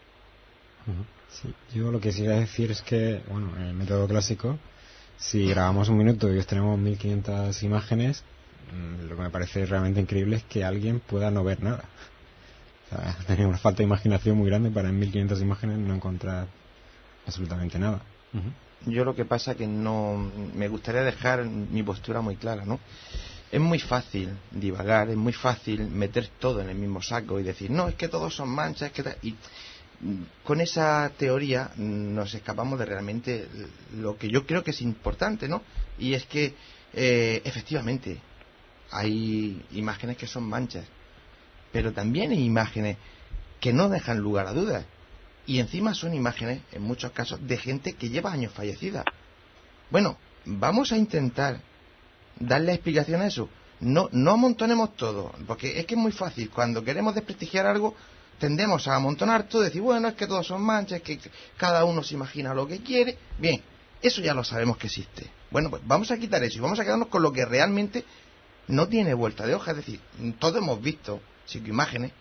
Sí, yo lo que sí iba a decir es que, bueno, en el método clásico, si grabamos un minuto y tenemos 1500 imágenes, lo que me parece realmente increíble es que alguien pueda no ver nada. O sea, tener una falta de imaginación muy grande para en 1500 imágenes no encontrar absolutamente nada. Yo lo que pasa que no me gustaría dejar mi postura muy clara, ¿no? Es muy fácil divagar, es muy fácil meter todo en el mismo saco y decir, no, es que todos son manchas, y con esa teoría nos escapamos de realmente lo que yo creo que es importante, ¿no? Y es que efectivamente hay imágenes que son manchas, pero también hay imágenes que no dejan lugar a dudas. Y encima son imágenes, en muchos casos, de gente que lleva años fallecida. Bueno, vamos a intentar darle explicación a eso. No amontonemos todo, porque es que es muy fácil. Cuando queremos desprestigiar algo, tendemos a amontonar todo y decir, bueno, es que todos son manchas, que cada uno se imagina lo que quiere. Bien, eso ya lo sabemos que existe. Bueno, pues vamos a quitar eso y vamos a quedarnos con lo que realmente no tiene vuelta de hoja. Es decir, todos hemos visto psicoimágenes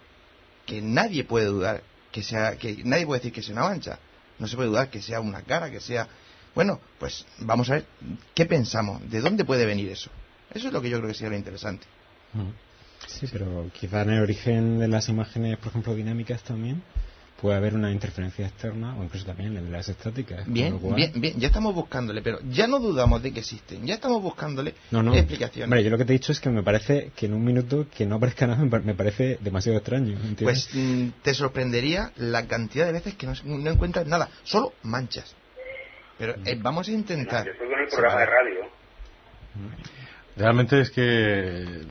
que nadie puede dudar que nadie puede decir que sea una mancha. No se puede dudar que sea una cara, que sea... Bueno, pues vamos a ver qué pensamos, de dónde puede venir eso. Eso es lo que yo creo que sería lo interesante. Sí, pero quizá en el origen de las imágenes, por ejemplo, dinámicas también, puede haber una interferencia externa, o incluso también en las estáticas. Bien, ya estamos buscándole, pero ya no dudamos de que existen, ya estamos buscándole explicaciones. Hombre, yo lo que te he dicho es que me parece que en un minuto que no aparezca nada me parece demasiado extraño, ¿entiendes? Pues te sorprendería la cantidad de veces que no encuentras nada, solo manchas. Pero vamos a intentar... Yo estoy con el programa de radio. Realmente es que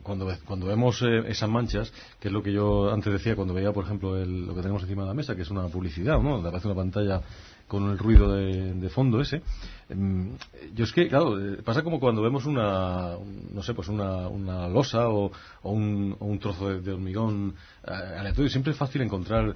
cuando vemos esas manchas, que es lo que yo antes decía cuando veía, por ejemplo, lo que tenemos encima de la mesa, que es una publicidad, ¿no? Donde aparece una pantalla con el ruido de fondo ese. Yo es que, claro, pasa como cuando vemos una losa o un trozo de hormigón aleatorio. Siempre es fácil encontrar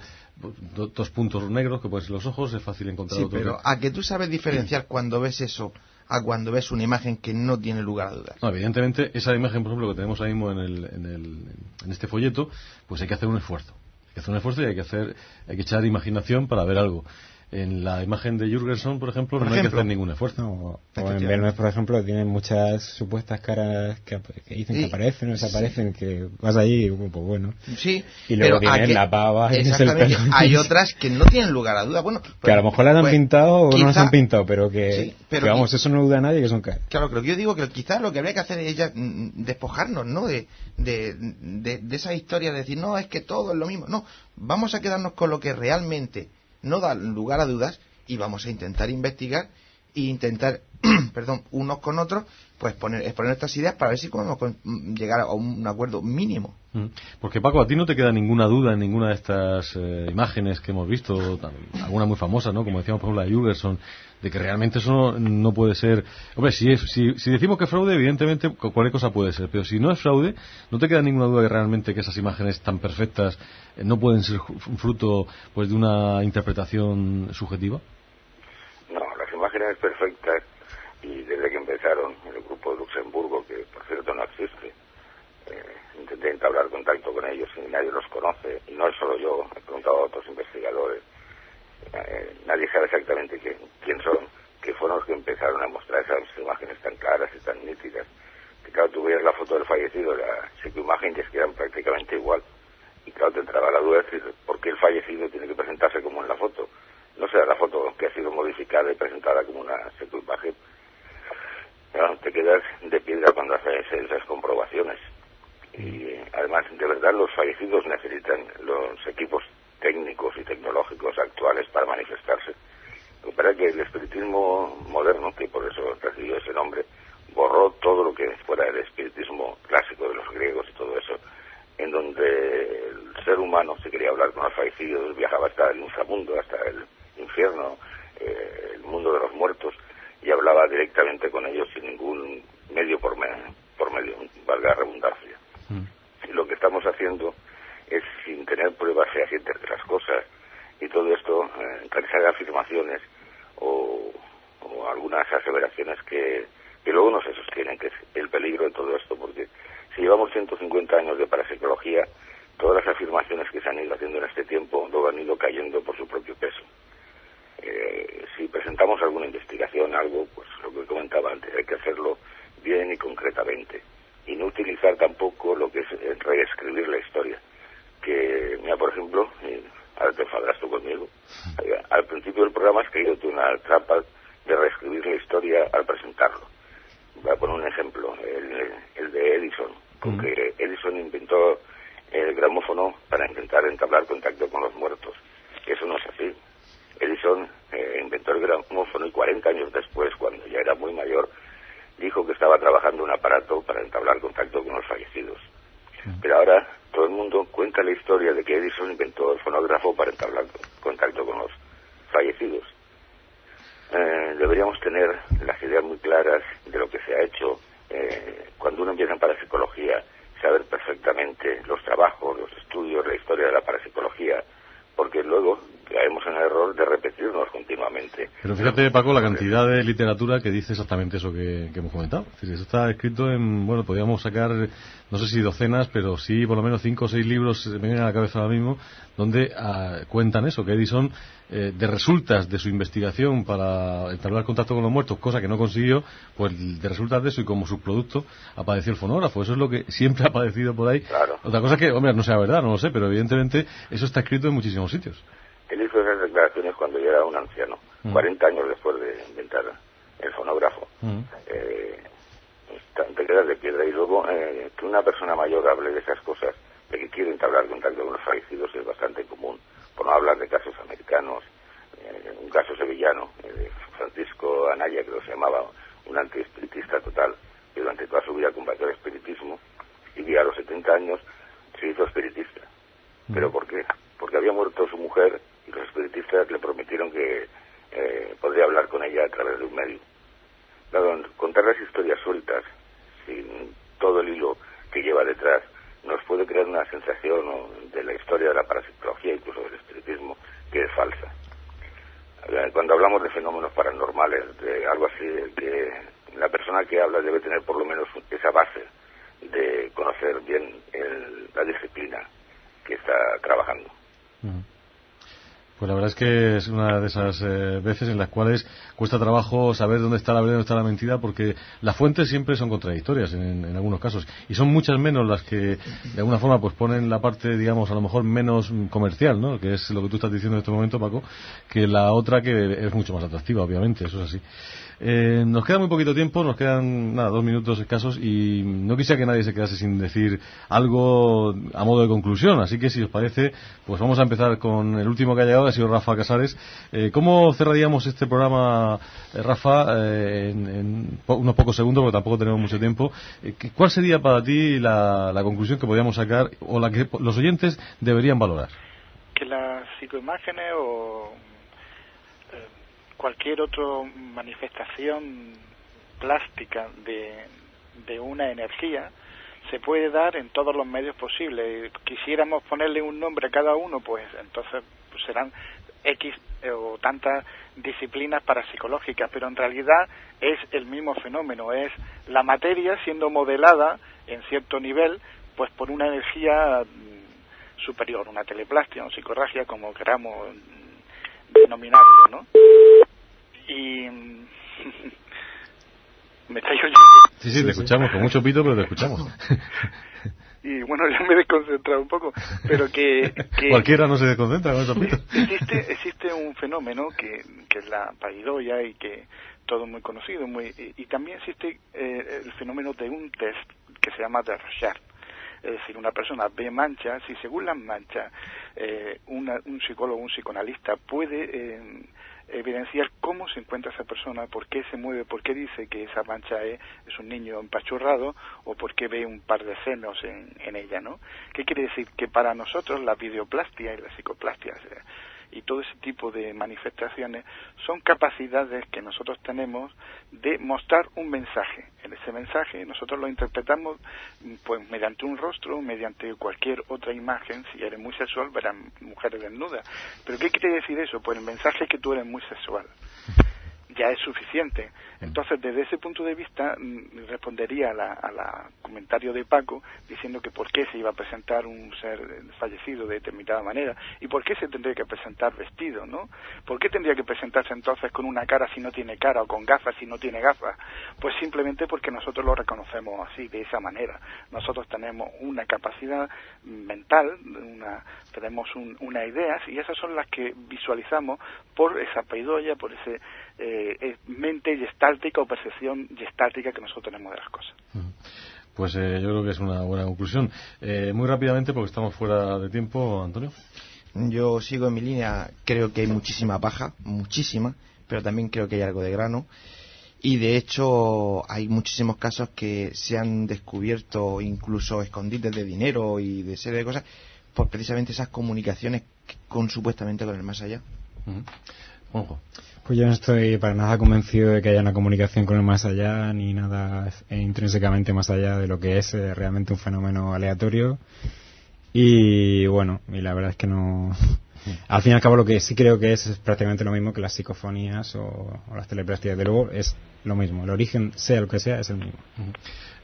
dos puntos negros, que pueden ser los ojos, es fácil encontrar otro. Pero ¿a que tú sabes diferenciar cuando ves eso a cuando ves una imagen que no tiene lugar a dudas? No, evidentemente, esa imagen, por ejemplo, que tenemos ahí mismo en este folleto, pues hay que hacer un esfuerzo. Hay que hacer un esfuerzo y hay que echar imaginación para ver algo. En la imagen de Jürgensen, por ejemplo, no hay que hacer ningún esfuerzo. O en Vermeer, por ejemplo, tienen muchas supuestas caras que dicen que aparecen o desaparecen, que vas allí y pues bueno. Sí, y luego viene la pava y es el pelo. Hay otras que no tienen lugar a duda. Bueno, que a lo mejor las han pintado o no las han pintado, pero que vamos, eso no duda nadie que son caras. Claro, pero yo digo que quizás lo que habría que hacer es ya despojarnos, ¿no? De esa historia de decir, no, es que todo es lo mismo. No, vamos a quedarnos con lo que realmente no da lugar a dudas y vamos a intentar investigar e intentar, unos con otros, pues exponer estas ideas para ver si podemos llegar a un acuerdo mínimo. Porque, Paco, a ti no te queda ninguna duda en ninguna de estas imágenes que hemos visto, alguna muy famosa, ¿no? Como decíamos, por ejemplo, la de Jürgensen, de que realmente eso no puede ser... Hombre, si decimos que es fraude, evidentemente cualquier cosa puede ser, pero si no es fraude, ¿no te queda ninguna duda de realmente que esas imágenes tan perfectas no pueden ser fruto pues de una interpretación subjetiva? No, las imágenes perfectas, y desde que empezaron en el grupo de Luxemburgo, que por cierto no existe, intenté entablar contacto con ellos y nadie los conoce, y no es solo yo, he preguntado a otros investigadores, nadie sabe exactamente quién son, que fueron los que empezaron a mostrar esas imágenes tan claras y tan nítidas, que claro, tú veías la foto del fallecido, la psicoimagen, y es que eran prácticamente igual, y claro, te entraba la duda de decir, ¿por qué el fallecido tiene que presentarse como en la foto? No será la foto que ha sido modificada y presentada como una psicoimagen. Claro, te quedas de piedra cuando haces esas comprobaciones. Y además, de verdad, los fallecidos necesitan los equipos técnicos y tecnológicos actuales para manifestarse. Lo que pasa es que el espiritismo moderno, que por eso recibió ese nombre, borró todo lo que fuera el espiritismo clásico de los griegos y todo eso, en donde el ser humano, si quería hablar con los fallecidos, viajaba hasta el inframundo, hasta el infierno, el mundo de los muertos, y hablaba directamente con ellos sin ningún medio por medio, valga la redundancia. Y lo que estamos haciendo es, sin tener pruebas fehacientes de las cosas, y todo esto, realizar afirmaciones o algunas aseveraciones que luego no se sostienen, que es el peligro de todo esto, porque si llevamos 150 años de parapsicología, todas las afirmaciones que se han ido haciendo en este tiempo luego han ido cayendo por su propio peso. Si presentamos alguna investigación, algo, pues lo que comentaba antes, hay que hacerlo bien y concretamente, y no utilizar tampoco lo que es reescribir la historia. Que, mira, por ejemplo, ahora te enfadarás tú conmigo, al principio del programa has caído tú una trampa de reescribir la historia al presentarlo. Voy a poner un ejemplo, el de Edison, con que Edison inventó el gramófono para intentar entablar contacto con los muertos. Eso no es así. Edison inventó el gramófono y 40 años después, cuando ya era muy mayor, dijo que estaba trabajando un aparato para entablar contacto con los fallecidos. Pero ahora todo el mundo cuenta la historia de que Edison inventó el fonógrafo para entablar contacto con los fallecidos. Deberíamos tener las ideas muy claras de lo que se ha hecho. Cuando uno empieza en parapsicología, saber perfectamente los trabajos, los estudios, la historia de la parapsicología, porque luego caemos en el error de repetirnos continuamente. Pero fíjate, Paco, la cantidad de literatura que dice exactamente eso que hemos comentado. Es decir, eso está escrito en, bueno, podríamos sacar, no sé si docenas, pero sí por lo menos 5 o 6 libros me vienen a la cabeza ahora mismo, donde cuentan eso, que Edison, de resultas de su investigación para entablar contacto con los muertos, cosa que no consiguió, pues de resultas de eso y como subproducto apareció el fonógrafo. Eso es lo que siempre ha aparecido por ahí. Claro. Otra cosa que, hombre, no sea verdad, no lo sé, pero evidentemente eso está escrito en muchísimos sitios. Él hizo esas declaraciones cuando ya era un anciano, 40 años después de inventar el fonógrafo. Te quedas de piedra. Y luego, que una persona mayor hable de esas cosas, de que quiere entablar contacto con los fallecidos, es bastante común, por no hablar de casos americanos. Un caso sevillano, Francisco Anaya, creo que se llamaba, un antiespiritista total, que durante toda su vida combatió el espiritismo, y a los 70 años se hizo espiritista. ¿Pero por qué? Porque había muerto su mujer y los espiritistas le prometieron que podría hablar con ella a través de un medio. Claro, contar las historias sueltas, sin todo el hilo que lleva detrás, nos puede crear una sensación de la historia de la parapsicología, incluso del espiritismo, que es falsa. Cuando hablamos de fenómenos paranormales, de algo así, que la persona que habla debe tener por lo menos esa base de conocer bien la disciplina que está trabajando. Pues la verdad es que es una de esas veces en las cuales cuesta trabajo saber dónde está la verdad y dónde está la mentira, porque las fuentes siempre son contradictorias en algunos casos, y son muchas menos las que de alguna forma pues ponen la parte, digamos, a lo mejor menos comercial, ¿no?, que es lo que tú estás diciendo en este momento, Paco, que la otra, que es mucho más atractiva, obviamente, eso es así. Nos queda muy poquito tiempo, nos quedan 2 minutos escasos, y no quisiera que nadie se quedase sin decir algo a modo de conclusión, así que si os parece, pues vamos a empezar con el último que ha llegado, ha sido Rafa Casares. ¿Cómo cerraríamos este programa, Rafa, en unos pocos segundos, porque tampoco tenemos mucho tiempo? ¿Cuál sería para ti la conclusión que podríamos sacar, o la que los oyentes deberían valorar? Que las psicoimágenes o cualquier otra manifestación plástica de una energía se puede dar en todos los medios posibles. Quisiéramos ponerle un nombre a cada uno, pues entonces serán X o tantas disciplinas parapsicológicas, pero en realidad es el mismo fenómeno, es la materia siendo modelada en cierto nivel pues por una energía superior, una teleplastia, una psicorragia, como queramos denominarlo, ¿no? Y me estáis oyendo. Sí, te escuchamos con mucho pito, pero te escuchamos. Y bueno, ya me he desconcentrado un poco, pero que cualquiera no se desconcentra con esos pitos. Existe un fenómeno que es la paidoia, y que todo es muy conocido, y también existe el fenómeno de un test que se llama de Rorschach. Es decir, una persona ve manchas, y según las manchas un psicólogo, un psicoanalista puede evidenciar cómo se encuentra esa persona, por qué se mueve, por qué dice que esa mancha es un niño empachurrado, o por qué ve un par de senos en ella, ¿no? ¿Qué quiere decir? Que para nosotros la videoplastia y la psicoplastia y todo ese tipo de manifestaciones son capacidades que nosotros tenemos de mostrar un mensaje. En ese mensaje nosotros lo interpretamos pues mediante un rostro, mediante cualquier otra imagen. Si eres muy sexual verás mujeres desnudas. ¿Pero qué quiere decir eso? Pues el mensaje es que tú eres muy sexual. Ya es suficiente. Entonces, desde ese punto de vista, respondería a la comentario de Paco, diciendo que por qué se iba a presentar un ser fallecido de determinada manera, y por qué se tendría que presentar vestido, ¿no? ¿Por qué tendría que presentarse entonces con una cara si no tiene cara, o con gafas si no tiene gafas? Pues simplemente porque nosotros lo reconocemos así, de esa manera. Nosotros tenemos una capacidad mental, tenemos unas ideas, y esas son las que visualizamos por esa paidoya, por ese mente gestáltica o percepción gestáltica que nosotros tenemos de las cosas. Pues yo creo que es una buena conclusión. Muy rápidamente, porque estamos fuera de tiempo, Antonio. Yo sigo en mi línea, creo que hay muchísima paja, muchísima, pero también creo que hay algo de grano. Y de hecho hay muchísimos casos que se han descubierto incluso escondites de dinero y de serie de cosas por precisamente esas comunicaciones supuestamente con el más allá. Juanjo. Pues yo no estoy para nada convencido de que haya una comunicación con el más allá, ni nada intrínsecamente más allá de lo que es realmente un fenómeno aleatorio. Y bueno, y la verdad es que no... Al fin y al cabo lo que sí creo que es prácticamente lo mismo que las psicofonías o las teleplastias. De luego es lo mismo, el origen, sea lo que sea, es el mismo.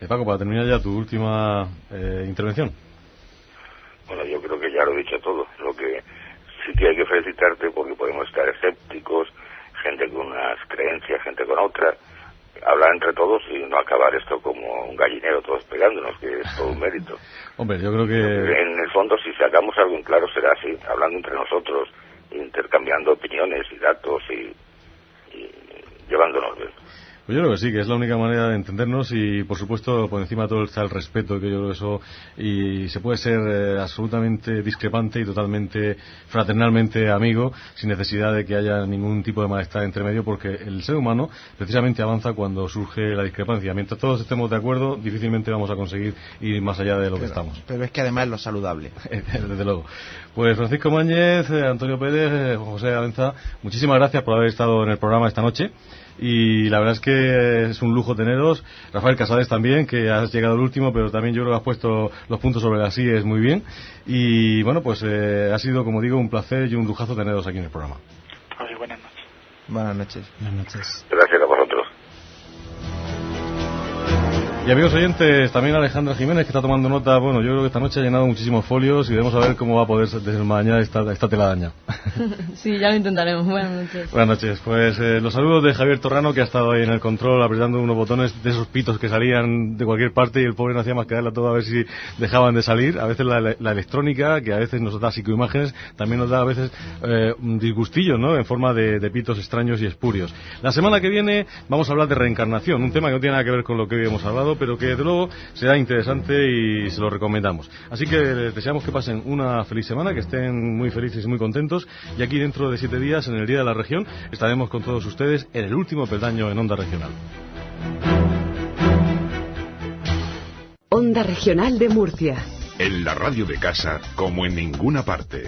Paco, para terminar ya tu última intervención. Bueno, yo creo que ya lo he dicho todo. Lo que sí que hay que felicitarte, porque podemos estar escépticos, gente con unas creencias, gente con otras, hablar entre todos y no acabar esto como un gallinero todos pegándonos, que es todo un mérito. Hombre, yo creo que... En el fondo, si sacamos algo en claro, será así, hablando entre nosotros, intercambiando opiniones y datos y llevándonos bien. Pues yo creo que sí, que es la única manera de entendernos y, por supuesto, por encima de todo está el respeto, que yo creo que eso, y se puede ser absolutamente discrepante y totalmente fraternalmente amigo, sin necesidad de que haya ningún tipo de malestar entre medio, porque el ser humano precisamente avanza cuando surge la discrepancia. Mientras todos estemos de acuerdo, difícilmente vamos a conseguir ir más allá de lo que estamos. Pero es que además es lo saludable. Desde luego. Pues Francisco Mañez, Antonio Pérez, José Avenza, muchísimas gracias por haber estado en el programa esta noche. Y la verdad es que es un lujo teneros. Rafael Casares también, que has llegado al último, pero también yo creo que has puesto los puntos sobre las IES muy bien. Y bueno, pues ha sido, como digo, un placer y un lujazo teneros aquí en el programa. Buenas noches. Buenas noches. Buenas noches. Gracias a vosotros. Y amigos oyentes, también Alejandra Jiménez, que está tomando nota. Bueno, yo creo que esta noche ha llenado muchísimos folios y debemos saber cómo va a poder desmañar esta telaraña. Sí, ya lo intentaremos. Buenas noches. Buenas noches. Pues los saludos de Javier Torrano, que ha estado ahí en el control apretando unos botones de esos pitos que salían de cualquier parte y el pobre no hacía más que darle a todo a ver si dejaban de salir. A veces la electrónica, que a veces nos da psicoimágenes, también nos da a veces un disgustillo, ¿no?, en forma de pitos extraños y espurios. La semana que viene vamos a hablar de reencarnación, un tema que no tiene nada que ver con lo que hoy hemos hablado, pero que desde luego será interesante y se lo recomendamos. Así que les deseamos que pasen una feliz semana, que estén muy felices y muy contentos, y aquí dentro de 7 días, en el Día de la Región, estaremos con todos ustedes en el último peldaño en Onda Regional. Onda Regional de Murcia. En la radio de casa como en ninguna parte.